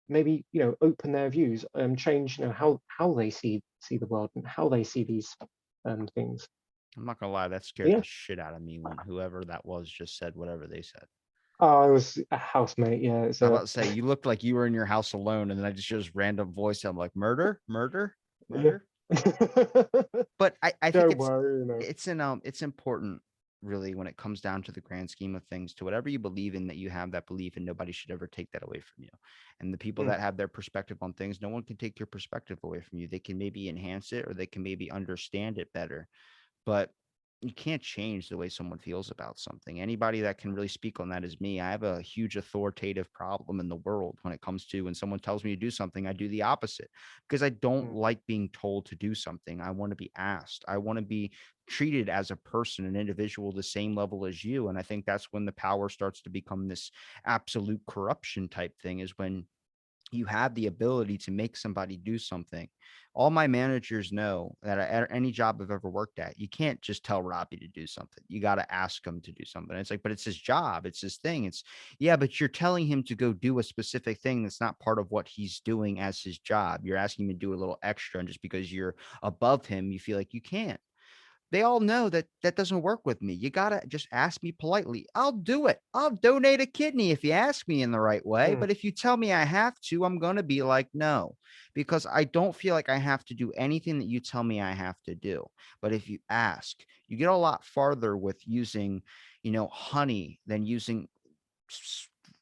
maybe, open their views, change, how they see the world and how they see these things. I'm not gonna lie, that But scared yeah. the shit out of me when whoever that was just said whatever they said. Oh, I was a housemate. Yeah, it's I was a about to say you looked like you were in your house alone, and then I just random voice. I'm like, murder, murder, yeah. murder. But I think Don't worry, it's important really when it comes down to the grand scheme of things, to whatever you believe in, that you have that belief and nobody should ever take that away from you. And the people Mm, that have their perspective on things, no one can take your perspective away from you. They can maybe enhance it or they can maybe understand it better, but you can't change the way someone feels about something. Anybody that can really speak on that is me. I have a huge authoritative problem in the world when it comes to when someone tells me to do something, I do the opposite because I don't mm, like being told to do something. I want to be asked. I want to be treated as a person, an individual, the same level as you. And I think that's when the power starts to become this absolute corruption type thing, is when you have the ability to make somebody do something. All my managers know that at any job I've ever worked at, you can't just tell Robbie to do something. You got to ask him to do something. It's like, but it's his job. It's his thing. It's, yeah, but you're telling him to go do a specific thing that's not part of what he's doing as his job. You're asking him to do a little extra. And just because you're above him, you feel like you can't. They all know that that doesn't work with me. You got to just ask me politely. I'll do it. I'll donate a kidney if you ask me in the right way. mm. But if you tell me I have to, I'm going to be like, no, because I don't feel like I have to do anything that you tell me I have to do. But if you ask, you get a lot farther with using, honey than using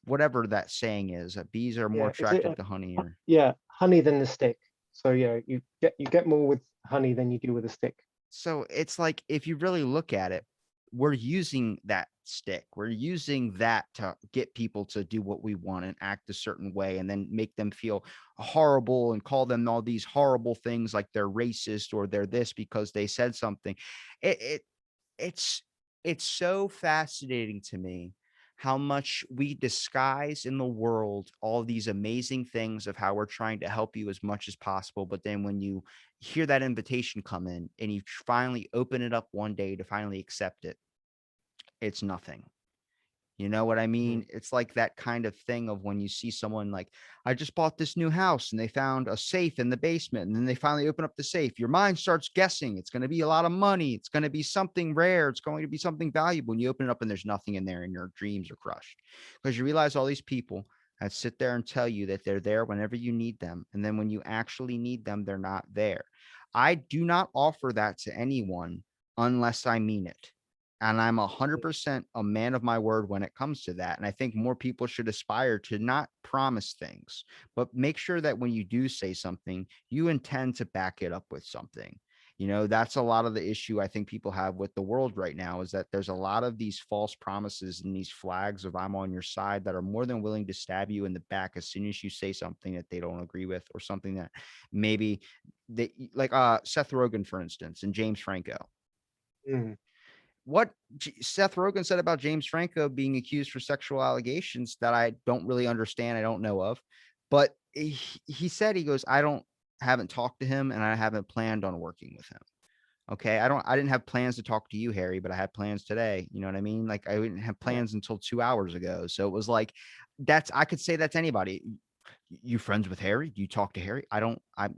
whatever that saying is. Bees are more Yeah. Is it? attracted to honey, or Yeah, honey than the stick. So yeah, you get more with honey than you do with a stick. so it's like, if you really look at it, we're using that stick. We're using that to get people to do what we want and act a certain way and then make them feel horrible and call them all these horrible things like they're racist or they're this because they said something. It it's it's so fascinating to me how much we disguise in the world all these amazing things of how we're trying to help you as much as possible, but then when you hear that invitation come in and you finally open it up one day to finally accept it, it's nothing. You know what I Mm, mean? It's like that kind of thing of when you see someone like, I just bought this new house and they found a safe in the basement. And then they finally open up the safe. Your mind starts guessing it's going to be a lot of money. It's going to be something rare. It's going to be something valuable. And you open it up and there's nothing in there and your dreams are crushed because you realize all these people that sit there and tell you that they're there whenever you need them. And then when you actually need them, they're not there. I do not offer that to anyone unless I mean it. And I'm mm, 100% a man of my word when it comes to that. And I think more people should aspire to not promise things, but make sure that when you do say something, you intend to back it up with something. That's a lot of the issue I think people have with the world right now, is that there's a lot of these false promises and these flags of I'm on your side that are more than willing to stab you in the back as soon as you say something that they don't agree with, or something that maybe they like Seth Rogen, for instance, and James Franco. mm. What Seth Rogen said about James Franco being accused for sexual allegations that I don't really understand, I don't know of, but he said, he goes, haven't talked to him and I haven't planned on working with him. Okay. I didn't have plans to talk to you, Harry, but I had plans today. You know what I mean? Like I didn't have Yeah, plans until 2 hours ago. So it was like, I could say that to anybody. You friends with Harry? Do you talk to Harry? I don't, I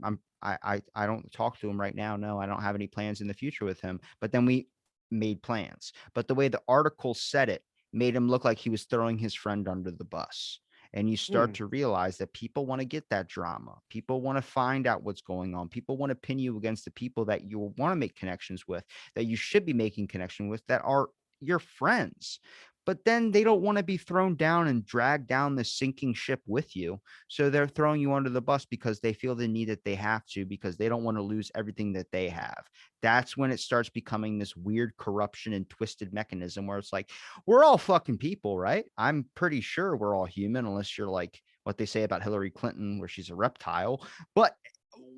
don't talk to him right now. No, I don't have any plans in the future with him. But then we made plans. But the way the article said it made him look like he was throwing his friend under the bus. And you start mm, to realize that people want to get that drama. People want to find out what's going on. People want to pin you against the people that you want to make connections with, that you should be making connection with, that are your friends. But then they don't want to be thrown down and dragged down the sinking ship with you. So they're throwing you under the bus because they feel the need that they have to, because they don't want to lose everything that they have. That's when it starts becoming this weird corruption and twisted mechanism where it's like, we're all fucking people, right? I'm pretty sure we're all human, unless you're like what they say about Hillary Clinton, where she's a reptile, but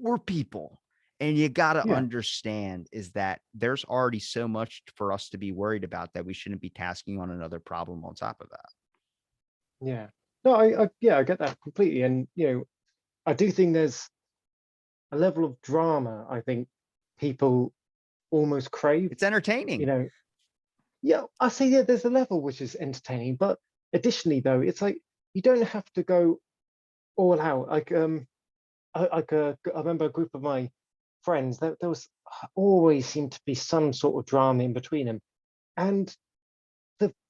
we're people. And you got to yeah, understand is that there's already so much for us to be worried about that we shouldn't be tasking on another problem on top of that. yeah. No, yeah, I get that completely, and I do think there's a level of drama. I think people almost crave. It's You entertaining. know, yeah, I say yeah. There's a level which is entertaining, but additionally, though, it's like you don't have to go all out. I remember a group of my friends. There was always seemed to be some sort of drama in between them, and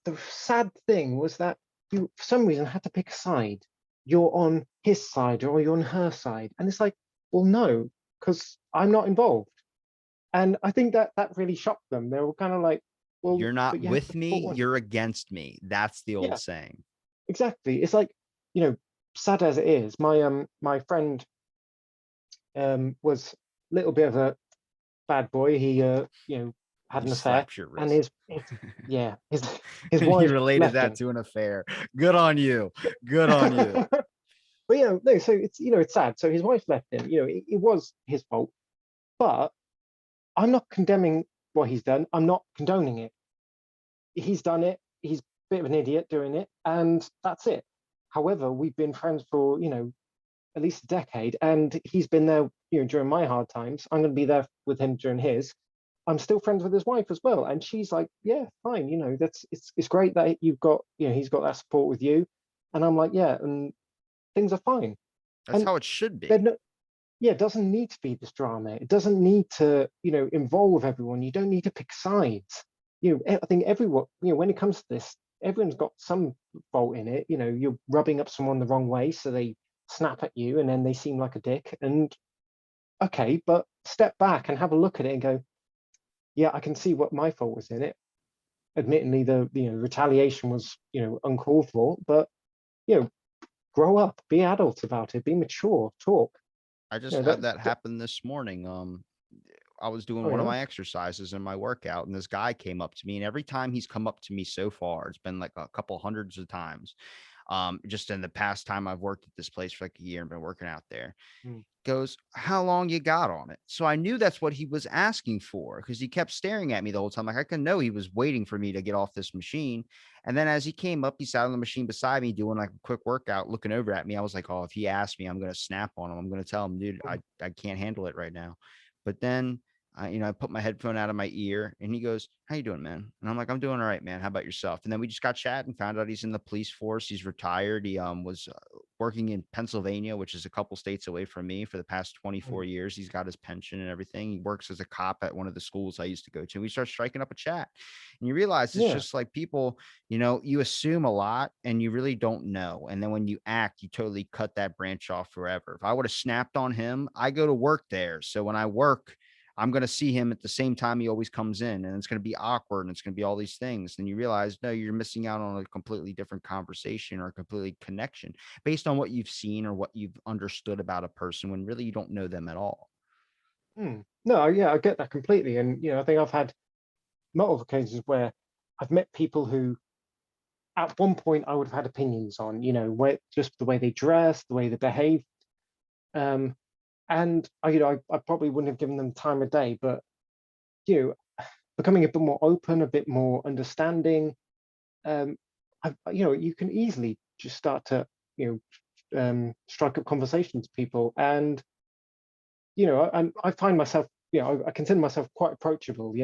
the sad thing was that you, for some reason, had to pick a side. You're on his side or you're on her side, and it's like, well, no, because I'm not involved. And I think that that really shocked them. They were kind of like, well, You're not but you have with to me, support one. you're against me. That's the old Yeah, saying. exactly. It's like, you know, sad as it is, my friend was a little bit of a bad boy. He had You an affair, slapped your and wrist. yeah, his You wife related left that him. to an affair. Good on you. Good on you. But no, so it's it's sad. So his wife left him. It was his fault, but I'm not condemning what he's done. I'm not condoning it. He's done it. He's a bit of an idiot doing it, and that's it. However, we've been friends for at least a decade, and he's been there during my hard times. I'm going to be there with him during his. I'm still friends with his wife as well, and she's like, yeah, fine. That's it's great that you've got he's got that support with you, and I'm like, yeah, and things are fine. That's And how it should then, be. yeah, it doesn't need to be this drama. It doesn't need to involve everyone. You don't need to pick sides. I think everyone, when it comes to this, everyone's got some fault in it. You're rubbing up someone the wrong way, so they snap at you, and then they seem like a dick. And okay, but step back and have a look at it and go, yeah, I can see what my fault was in it. Admittedly, the retaliation was uncalled for, but you know, grow up, be adult about it, be mature, talk. I just You know had that. that happen this morning. I was doing Oh one of yeah. my exercises in my workout, and this guy came up to me, and every time he's come up to me so far, it's been like a couple hundreds of times. Just in the past time I've worked at this place for like a year and been working out there. Mm. Goes, how long you got on it? So I knew that's what he was asking for because he kept staring at me the whole time. Like I could know he was waiting for me to get off this machine. And then as he came up, he sat on the machine beside me doing like a quick workout, looking over at me. I was like, oh, if he asks me, I'm gonna snap on him. I'm gonna tell him, dude, I can't handle it right now. But then I put my headphone out of my ear and he goes, how you doing, man? And I'm like, I'm doing all right, man. How about yourself? And then we just got chatting, found out he's in the police force. He's retired. He was working in Pennsylvania, which is a couple states away from me for the past 24 Mm. years. He's got his pension and everything. He works as a cop at one of the schools I used to go to. We start striking up a chat. And you realize it's Yeah. just like people, you assume a lot and you really don't know. And then when you act, you totally cut that branch off forever. If I would have snapped on him, I go to work there. So when I work, I'm going to see him at the same time he always comes in, and it's going to be awkward and it's going to be all these things. And you realize, no, you're missing out on a completely different conversation or a completely connection based on what you've seen or what you've understood about a person when really you don't know them at all. Mm. No, yeah, I get that completely. And I think I've had multiple occasions where I've met people who, at one point, I would have had opinions on. Where just the way they dress, the way they behave, um, and I probably wouldn't have given them time of day. But becoming a bit more open, a bit more understanding, you can easily just start to strike up conversations with people. And I find myself, I consider myself quite approachable.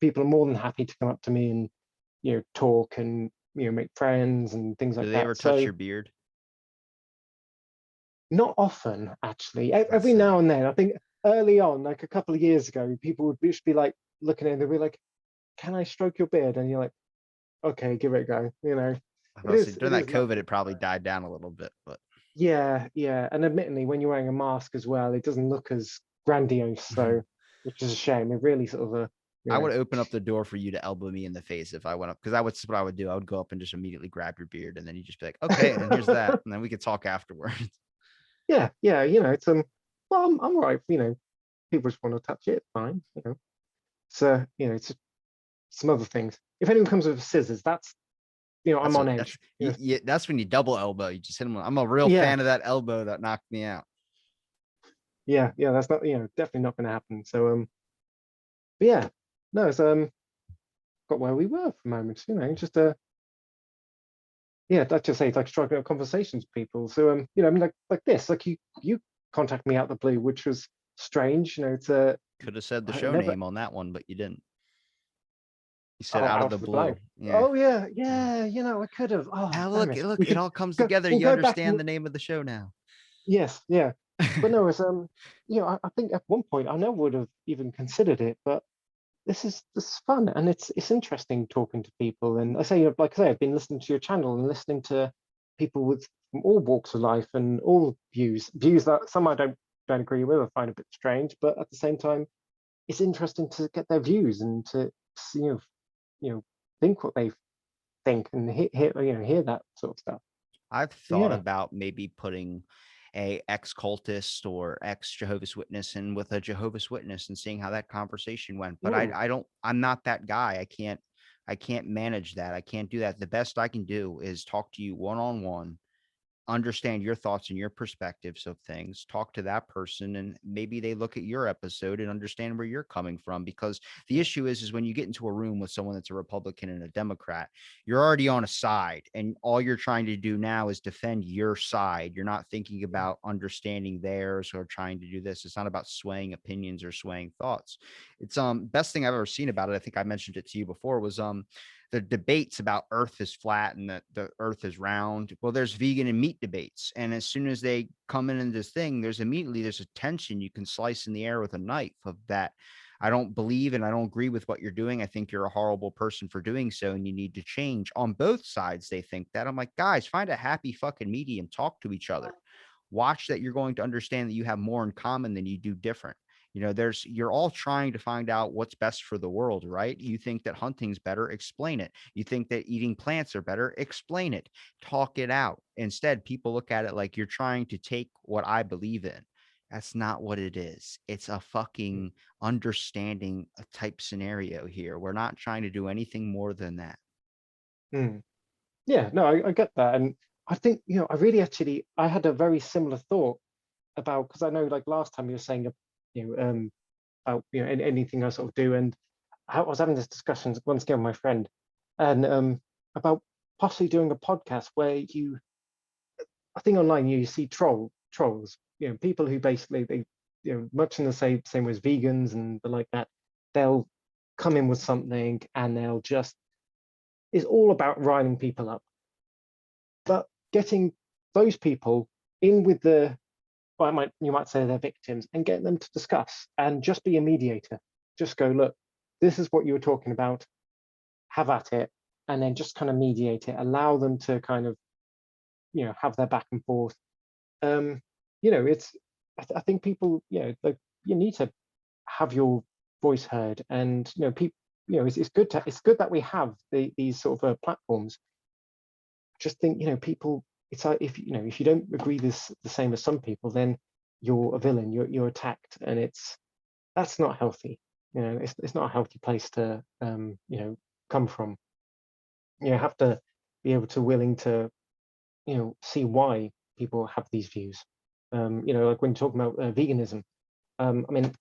People are more than happy to come up to me and talk and make friends and things Do like they that. ever touch So your beard? not often, actually. That's Every sad. now and then, I think early on, like a couple of years ago, people would just be like looking at it, they'd be like, "Can I stroke your beard?" And you're like, "Okay, give it a go." I It must say, is during it that is COVID, lovely. it probably died down a little bit, but Yeah, yeah. And admittedly, when you're wearing a mask as well, it doesn't look as grandiose. So, which is a shame. It really sort of you I know, would open up the door for you to elbow me in the face if I went up because I would what I would do. I would go up and just immediately grab your beard, and then you just be like, okay, and here's that, and then we could talk afterwards. yeah, yeah. Well, I'm all right. People just want to touch it, fine. So it's some other things. If anyone comes with scissors, that's I'm That's on what edge. that's when you double elbow. You just hit him. I'm a real Yeah, fan of that elbow that knocked me out. yeah, yeah. That's not definitely not going to happen. So but yeah, no, it's got where we were for moments. Just yeah, that's just say like striking up conversations with people. So I mean like this, like you contact me out the blue, which was strange. It's Could have said the I show never. name on that one, but you didn't. You said Oh, out of out the of the blue. blue. Yeah. Oh yeah, yeah. I could have. Oh, Now damn look, it. look, We it should all comes go. together. We'll You go back understand and the name of the show now. Yes, yeah. But no, it's I think at one point I never would have even considered it, but this is fun and it's interesting talking to people. And I say, like I say, I've been listening to your channel and listening to people with from all walks of life and all views that some I don't agree with or find a bit strange, but at the same time, it's interesting to get their views and to you know think what they think and hear that sort of stuff. I've So thought yeah, about maybe putting a ex-cultist or ex-Jehovah's Witness in with a Jehovah's Witness and seeing how that conversation went. But mm, I'm not that guy. I can't manage that. I can't do that. The best I can do is talk to you one on one, understand your thoughts and your perspectives of things, talk to that person, and maybe they look at your episode and understand where you're coming from. Because the yeah, issue is when you get into a room with someone that's a Republican and a Democrat, you're already on a side, and all you're trying to do now is defend your side. You're not thinking mm, about understanding theirs or trying to do this. It's not about swaying opinions or swaying thoughts. It's best thing I've ever seen about it. I think I mentioned it to you before, was the debates about earth is flat and that the earth is round. Well, there's vegan and meat debates. And as soon as they come in this thing, there's a tension you can slice in the air with a knife of that. I don't believe and I don't agree with what you're doing. I think you're a horrible person for doing so and you need to change. On both sides, they think that. I'm like, guys, find a happy fucking medium, talk to each other. Watch that you're going to understand that you have more in common than you do different. You're all trying to find out what's best for the world, right? You think that hunting's better, explain it. You think that eating plants are better, explain it. Talk it out. Instead, people look at it like you're trying to take what I believe in. That's not what it is. It's a mm, fucking understanding type scenario here. We're not trying to do anything more than that. mm. Yeah, no, I get that. And I think, I really actually I had a very similar thought about, because I know like last time you were saying about anything I sort of do. And I was having this discussion once again with my friend, and about possibly doing a podcast where I think online you see trolls, people who basically they, much in the same way as vegans and the like that, they'll come in with something and they'll just, it's all about riling people up. But getting those people in with well, you might say they're victims, and get them to discuss and just be a mediator. Just go, look, this is what you were talking about, have at it, and then just kind of mediate it, allow them to kind of, have their back and forth. Um, it's, I think people, like, you need to have your voice heard. And, people, it's good that we have these sort of platforms. Just think, people, it's like, if you don't agree the same as some people, then you're a villain, you're attacked, and that's not healthy. It's not a healthy place to come from. You have to be able to willing to see why people have these views. Like when you're talking about veganism, I mean,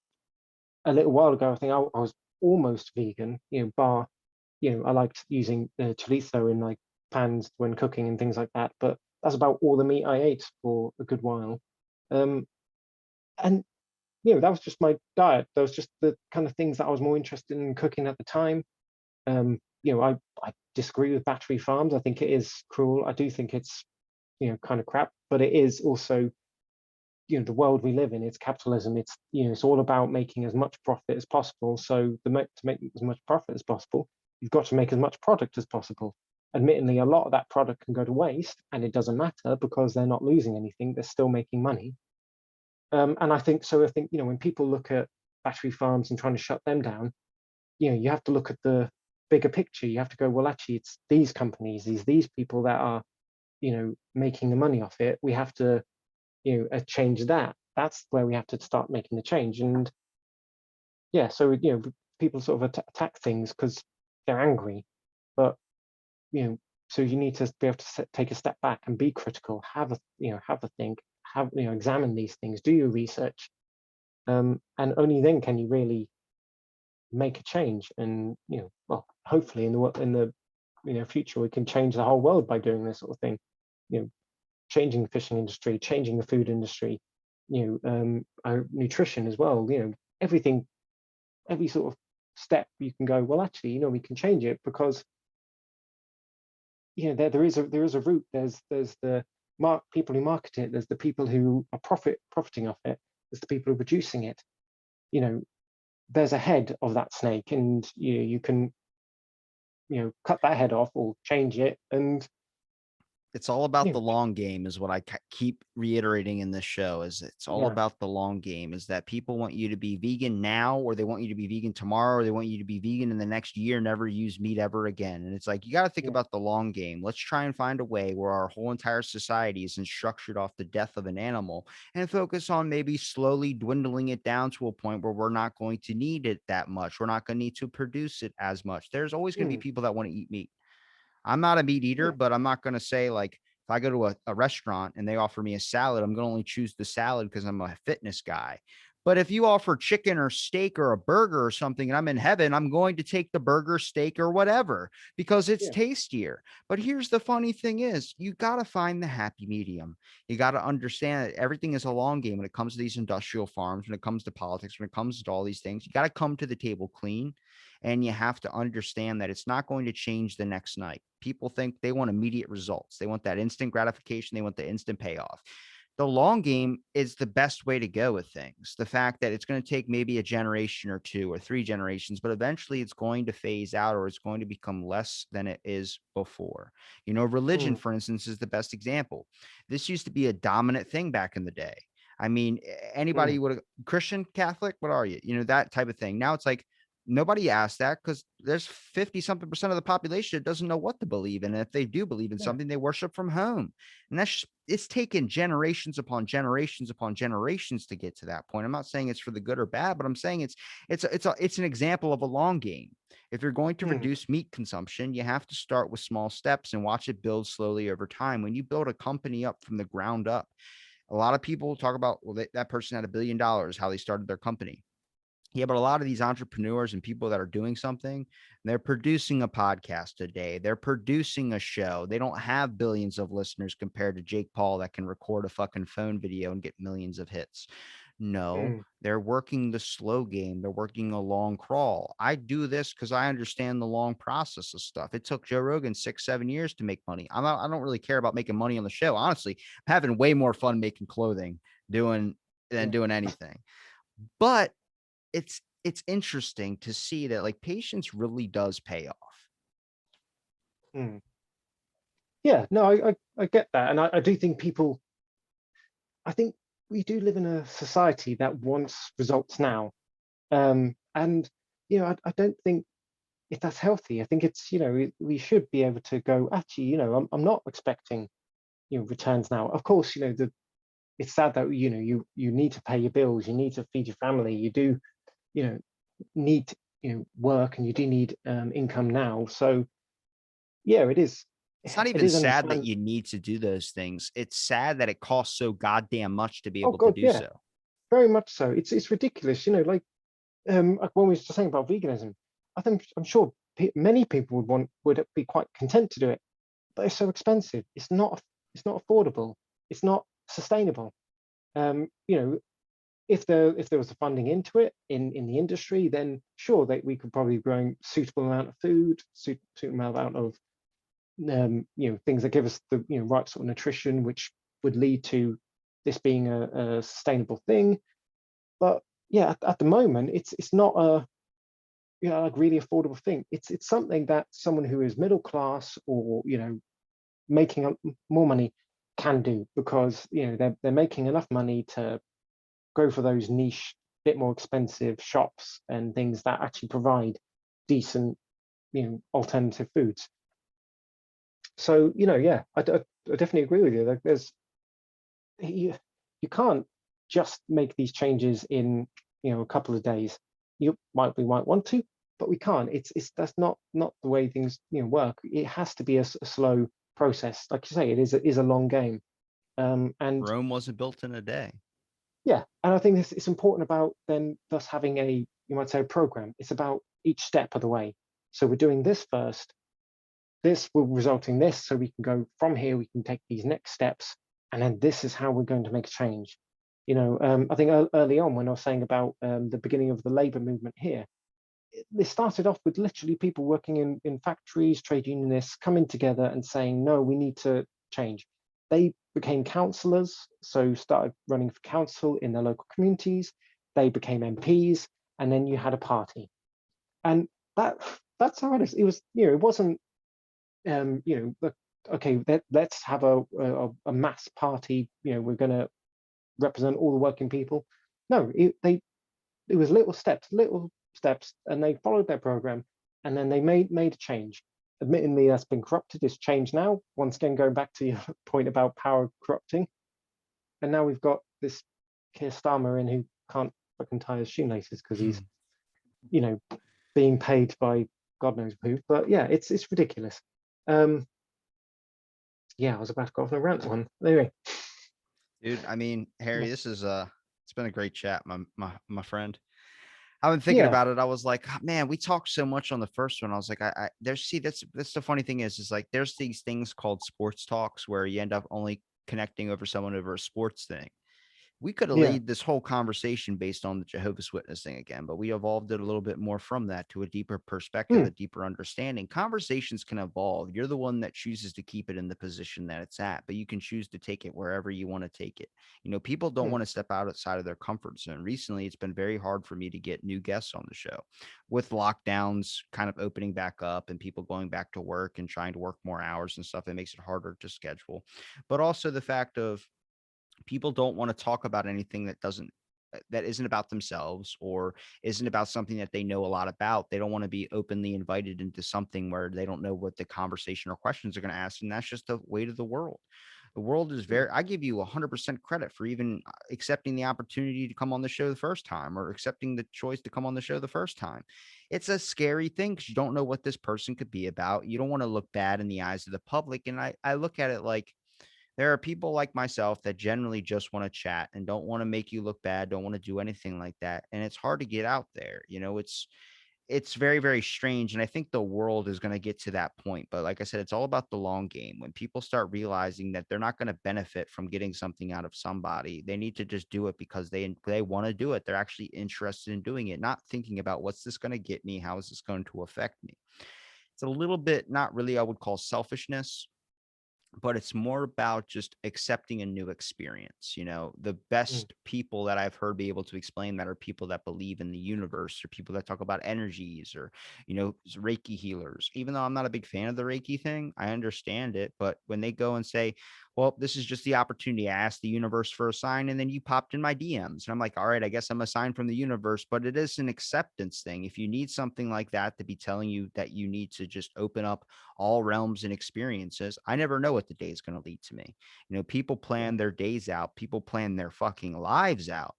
a little while ago, I think I was almost vegan, bar, I liked using chorizo in like pans when cooking and things like that, but that's about all the meat I ate for a good while. Um, and that was just my diet. That was just the kind of things that I was more interested in cooking at the time. I disagree with battery farms. I think it is cruel. I do think it's kind of crap, but it is also the world we live in. It's capitalism. It's all about making as much profit as possible. So to make as much profit as possible, you've got to make as much product as possible. Admittedly, a lot of that product can go to waste, and it doesn't matter because they're not losing anything. They're still making money. And I think so. I think when people look at battery farms and trying to shut them down, you have to look at the bigger picture. You have to go, well, actually, it's these companies, these people that are making the money off it. We have to change that. That's where we have to start making the change. And yeah, so people sort of attack things because they're angry, but you know, so you need to be able to take a step back and be critical, have a think, examine these things, do your research, and only then can you really make a change. And well, hopefully in the future we can change the whole world by doing this sort of thing. You know, changing the fishing industry, changing the food industry, our nutrition as well. Everything, every sort of step you can go, well, actually, we can change it because there is a route. There's the people who market it, there's the people who are profiting off it, there's the people who are producing it. You know, there's a head of that snake, and you can cut that head off or change it, and It's all about you the know, long game is what I keep reiterating in this show. Is it's all yeah, about the long game. Is that people want you to be vegan now, or they want you to be vegan tomorrow, or they want you to be vegan in the next year, never use meat ever again. And it's like, you got to think yeah, about the long game. Let's try and find a way where our whole entire society isn't structured off the death of an animal, and focus on maybe slowly dwindling it down to a point where we're not going to need it that much. We're not going to need to produce it as much. There's always going to be mm, people that want to eat meat. I'm not a meat eater, yeah, but I'm not going to say, like, if I go to a restaurant and they offer me a salad, I'm going to only choose the salad because I'm a fitness guy. But if you offer chicken or steak or a burger or something and I'm in heaven, I'm going to take the burger, steak, or whatever because it's yeah, tastier. But here's the funny thing is, you got to find the happy medium. You got to understand that everything is a long game when it comes to these industrial farms, when it comes to politics, when it comes to all these things. You got to come to the table clean, and you have to understand that it's not going to change the next night. People think they want immediate results. They want that instant gratification. They want the instant payoff. The long game is the best way to go with things. The fact that it's going to take maybe a generation or two or three generations, but eventually it's going to phase out, or it's going to become less than it is before. Religion, mm, for instance, is the best example. This used to be a dominant thing back in the day. I mean, anybody mm, would, Christian, Catholic, what are you? That type of thing. Now it's like, nobody asks that because there's 50 something percent of the population that doesn't know what to believe in. And if they do believe in yeah, something, they worship from home. And it's taken generations upon generations upon generations to get to that point. I'm not saying it's for the good or bad, but I'm saying it's an example of a long game. If you're going to mm, reduce meat consumption, you have to start with small steps and watch it build slowly over time. When you build a company up from the ground up, a lot of people talk about, well, that person had $1 billion, how they started their company. Yeah, but a lot of these entrepreneurs and people that are doing something, they're producing a podcast a day. They're producing a show. They don't have billions of listeners compared to Jake Paul that can record a fucking phone video and get millions of hits. No, mm, they're working the slow game. They're working a long crawl. I do this because I understand the long process of stuff. It took Joe Rogan 6, 7 years to make money. I don't really care about making money on the show. Honestly, I'm having way more fun making clothing doing than yeah, doing anything. But it's interesting to see that, like, patience really does pay off. mm. Yeah, no, I get that, and I do think people. I think we do live in a society that wants results now, and I don't think if that's healthy. I think it's we should be able to go. Actually, I'm not expecting returns now. Of course, it's sad that you need to pay your bills, you need to feed your family, you do you know need work, and you do need income now. So yeah, it is. It's not It even is sad that understand. you need to do those things. It's sad that it costs so goddamn much to be Oh able to God, do yeah, so. very much so. It's ridiculous. Like when we were just saying about veganism, I'm sure many people would be quite content to do it, but it's so expensive. It's not affordable. It's not sustainable. You know, if there was a funding into it in the industry, then sure that we could probably grow suitable amount of food, suitable amount of things that give us the right sort of nutrition, which would lead to this being a sustainable thing. But yeah, at the moment, it's not a like really affordable thing. It's something that someone who is middle class or making more money can do, because they're making enough money to go for those niche, bit more expensive shops and things that actually provide decent alternative foods. So yeah, I definitely agree with you. Like you you can't just make these changes in a couple of days. We might want to, but we can't. It's That's not the way things work. It has to be a slow process. Like you say, it is a long game. And Rome wasn't built in a day. yeah, and I think it's important about then thus having you might say a program. It's about each step of the way. So we're doing this first. This will result in this, so we can go from here. We can take these next steps, and then this is how we're going to make a change. I think early on when I was saying about the beginning of the labor movement here, this started off with literally people working in factories, trade unionists coming together and saying, no, we need to change. they became councillors, so started running for council in their local communities. They became MPs, and then you had a party, and that that's how it is. It was, it wasn't, okay, let's have a mass party. We're going to represent all the working people. No, it was little steps, and they followed their program, and then they made a change. Admittingly, that's been corrupted. It's changed now. Once again, going back to your point about power corrupting, and now we've got this Keir Starmer in who can't fucking tie his shoelaces because he's, you know, being paid by God knows who. But yeah, it's ridiculous. Yeah, I was about to go off on a rant one. Anyway, Dude, I mean, Harry, yeah, this is it's been a great chat, my friend. I've been thinking yeah, about it. I was like, "Ah, man, we talked so much on the first one. I was like, there's see that's the funny thing is like there's these things called sports talks where you end up only connecting over someone over a sports thing. We could have yeah, laid this whole conversation based on the Jehovah's Witness thing again, but we evolved it a little bit more from that to a deeper perspective, mm, a deeper understanding. Conversations can evolve. You're the one that chooses to keep it in the position that it's at, but you can choose to take it wherever you want to take it. People don't mm, want to step outside of their comfort zone. Recently, it's been very hard for me to get new guests on the show with lockdowns kind of opening back up and people going back to work and trying to work more hours and stuff. It makes it harder to schedule, but also the fact of people don't want to talk about anything that isn't about themselves or isn't about something that they know a lot about. They don't want to be openly invited into something where they don't know what the conversation or questions are going to ask. And that's just the weight of the world. The world is mm, I give you 100% credit for even accepting the opportunity to come on the show the first time or accepting the choice to come on the show the first time. It's a scary thing because you don't know what this person could be about. You don't want to look bad in the eyes of the public. And I look at it like, there are people like myself that generally just want to chat and don't want to make you look bad, don't want to do anything like that. And it's hard to get out there. It's very, very strange. And I think the world is going to get to that point. But like I said, it's all about the long game. When people start realizing that they're not going to benefit from getting something out of somebody, they need to just do it because they want to do it. They're actually interested in doing it, not thinking about what's this going to get me? How is this going to affect me? It's a little bit not really I would call selfishness, but it's more about just accepting a new experience. The mm, best people that I've heard be able to explain that are people that believe in the universe or people that talk about energies or, Reiki healers. Even though I'm not a big fan of the Reiki thing, I understand it. But when they go and say, well, this is just the opportunity. I asked the universe for a sign and then you popped in my DMs. And I'm like, all right, I guess I'm a sign from the universe, but it is an acceptance thing. If you need something like that to be telling you that you need to just open up all realms and experiences, I never know what the day is going to lead to me. People mm, plan their days out, people plan their fucking lives out.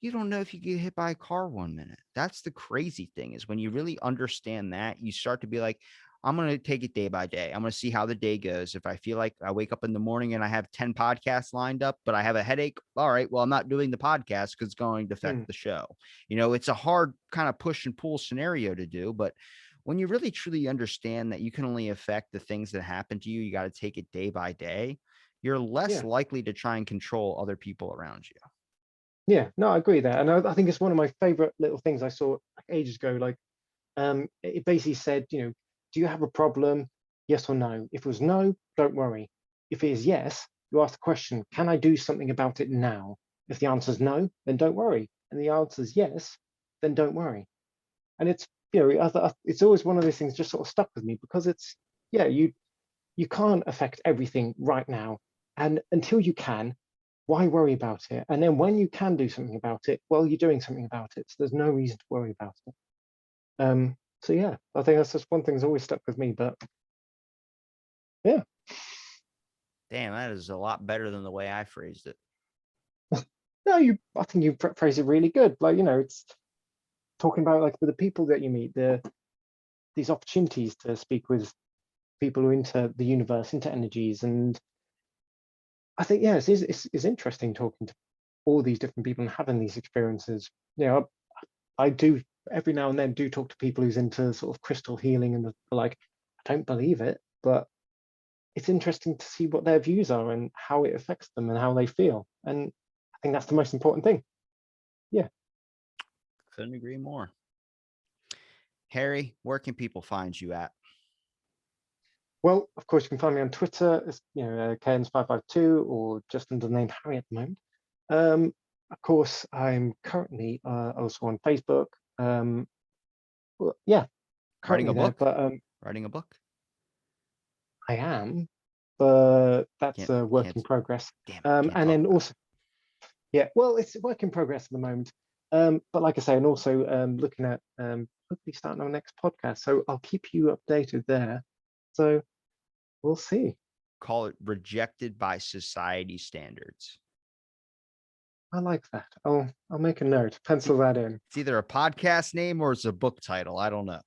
You don't know if you get hit by a car 1 minute. That's the crazy thing is when you really understand that, you start to be like, I'm going to take it day by day. I'm going to see how the day goes. If I feel like I wake up in the morning and I have 10 podcasts lined up, but I have a headache, all right, well, I'm not doing the podcast because it's going to affect mm, the show. It's a hard kind of push and pull scenario to do, but when you really truly understand that you can only affect the things that happen to you, you got to take it day by day. You're less yeah. likely to try and control other people around you. Yeah, no, I agree there, and I think it's one of my favorite little things I saw ages ago. Like, it basically said, do you have a problem? Yes or no. If it was no, don't worry. If it is yes, you ask the question, can I do something about it now? If the answer is no, then don't worry. And the answer is yes, then don't worry. And it's, it's always one of those things just sort of stuck with me because it's, yeah, you can't affect everything right now, and until you can, why worry about it? And then when you can do something about it, well, you're doing something about it. So there's no reason to worry about it. So yeah, I think that's just one thing that's always stuck with me. But yeah, Damn, that is a lot better than the way I phrased it. no, I think you phrase it really good. Like, it's talking about like with the people that you meet, these opportunities to speak with people who are into the universe, into energies, and I think yeah, it's interesting talking to all these different people and having these experiences. I do every now and then do talk to people who's into sort of crystal healing and like, I don't believe it, but it's interesting to see what their views are and how it affects them and how they feel. And I think that's the most important thing. Yeah. Couldn't agree more. Harry, where can people find you at? Well, of course, you can find me on Twitter. It's Cairns552 or just under the name Harry at the moment. Of course, I'm currently also on Facebook. Well, yeah, Writing currently a there, book? but Writing a book? I am, but that's Can't a work can't in progress. damn it, can't And talk then about it. also, yeah, well, it's a work in progress at the moment. But like I say, and also looking at hopefully starting our next podcast. So I'll keep you updated there. So we'll see. Call it rejected by society standards. I like that. I'll make a note. Pencil that in. It's either a podcast name or it's a book title. I don't know.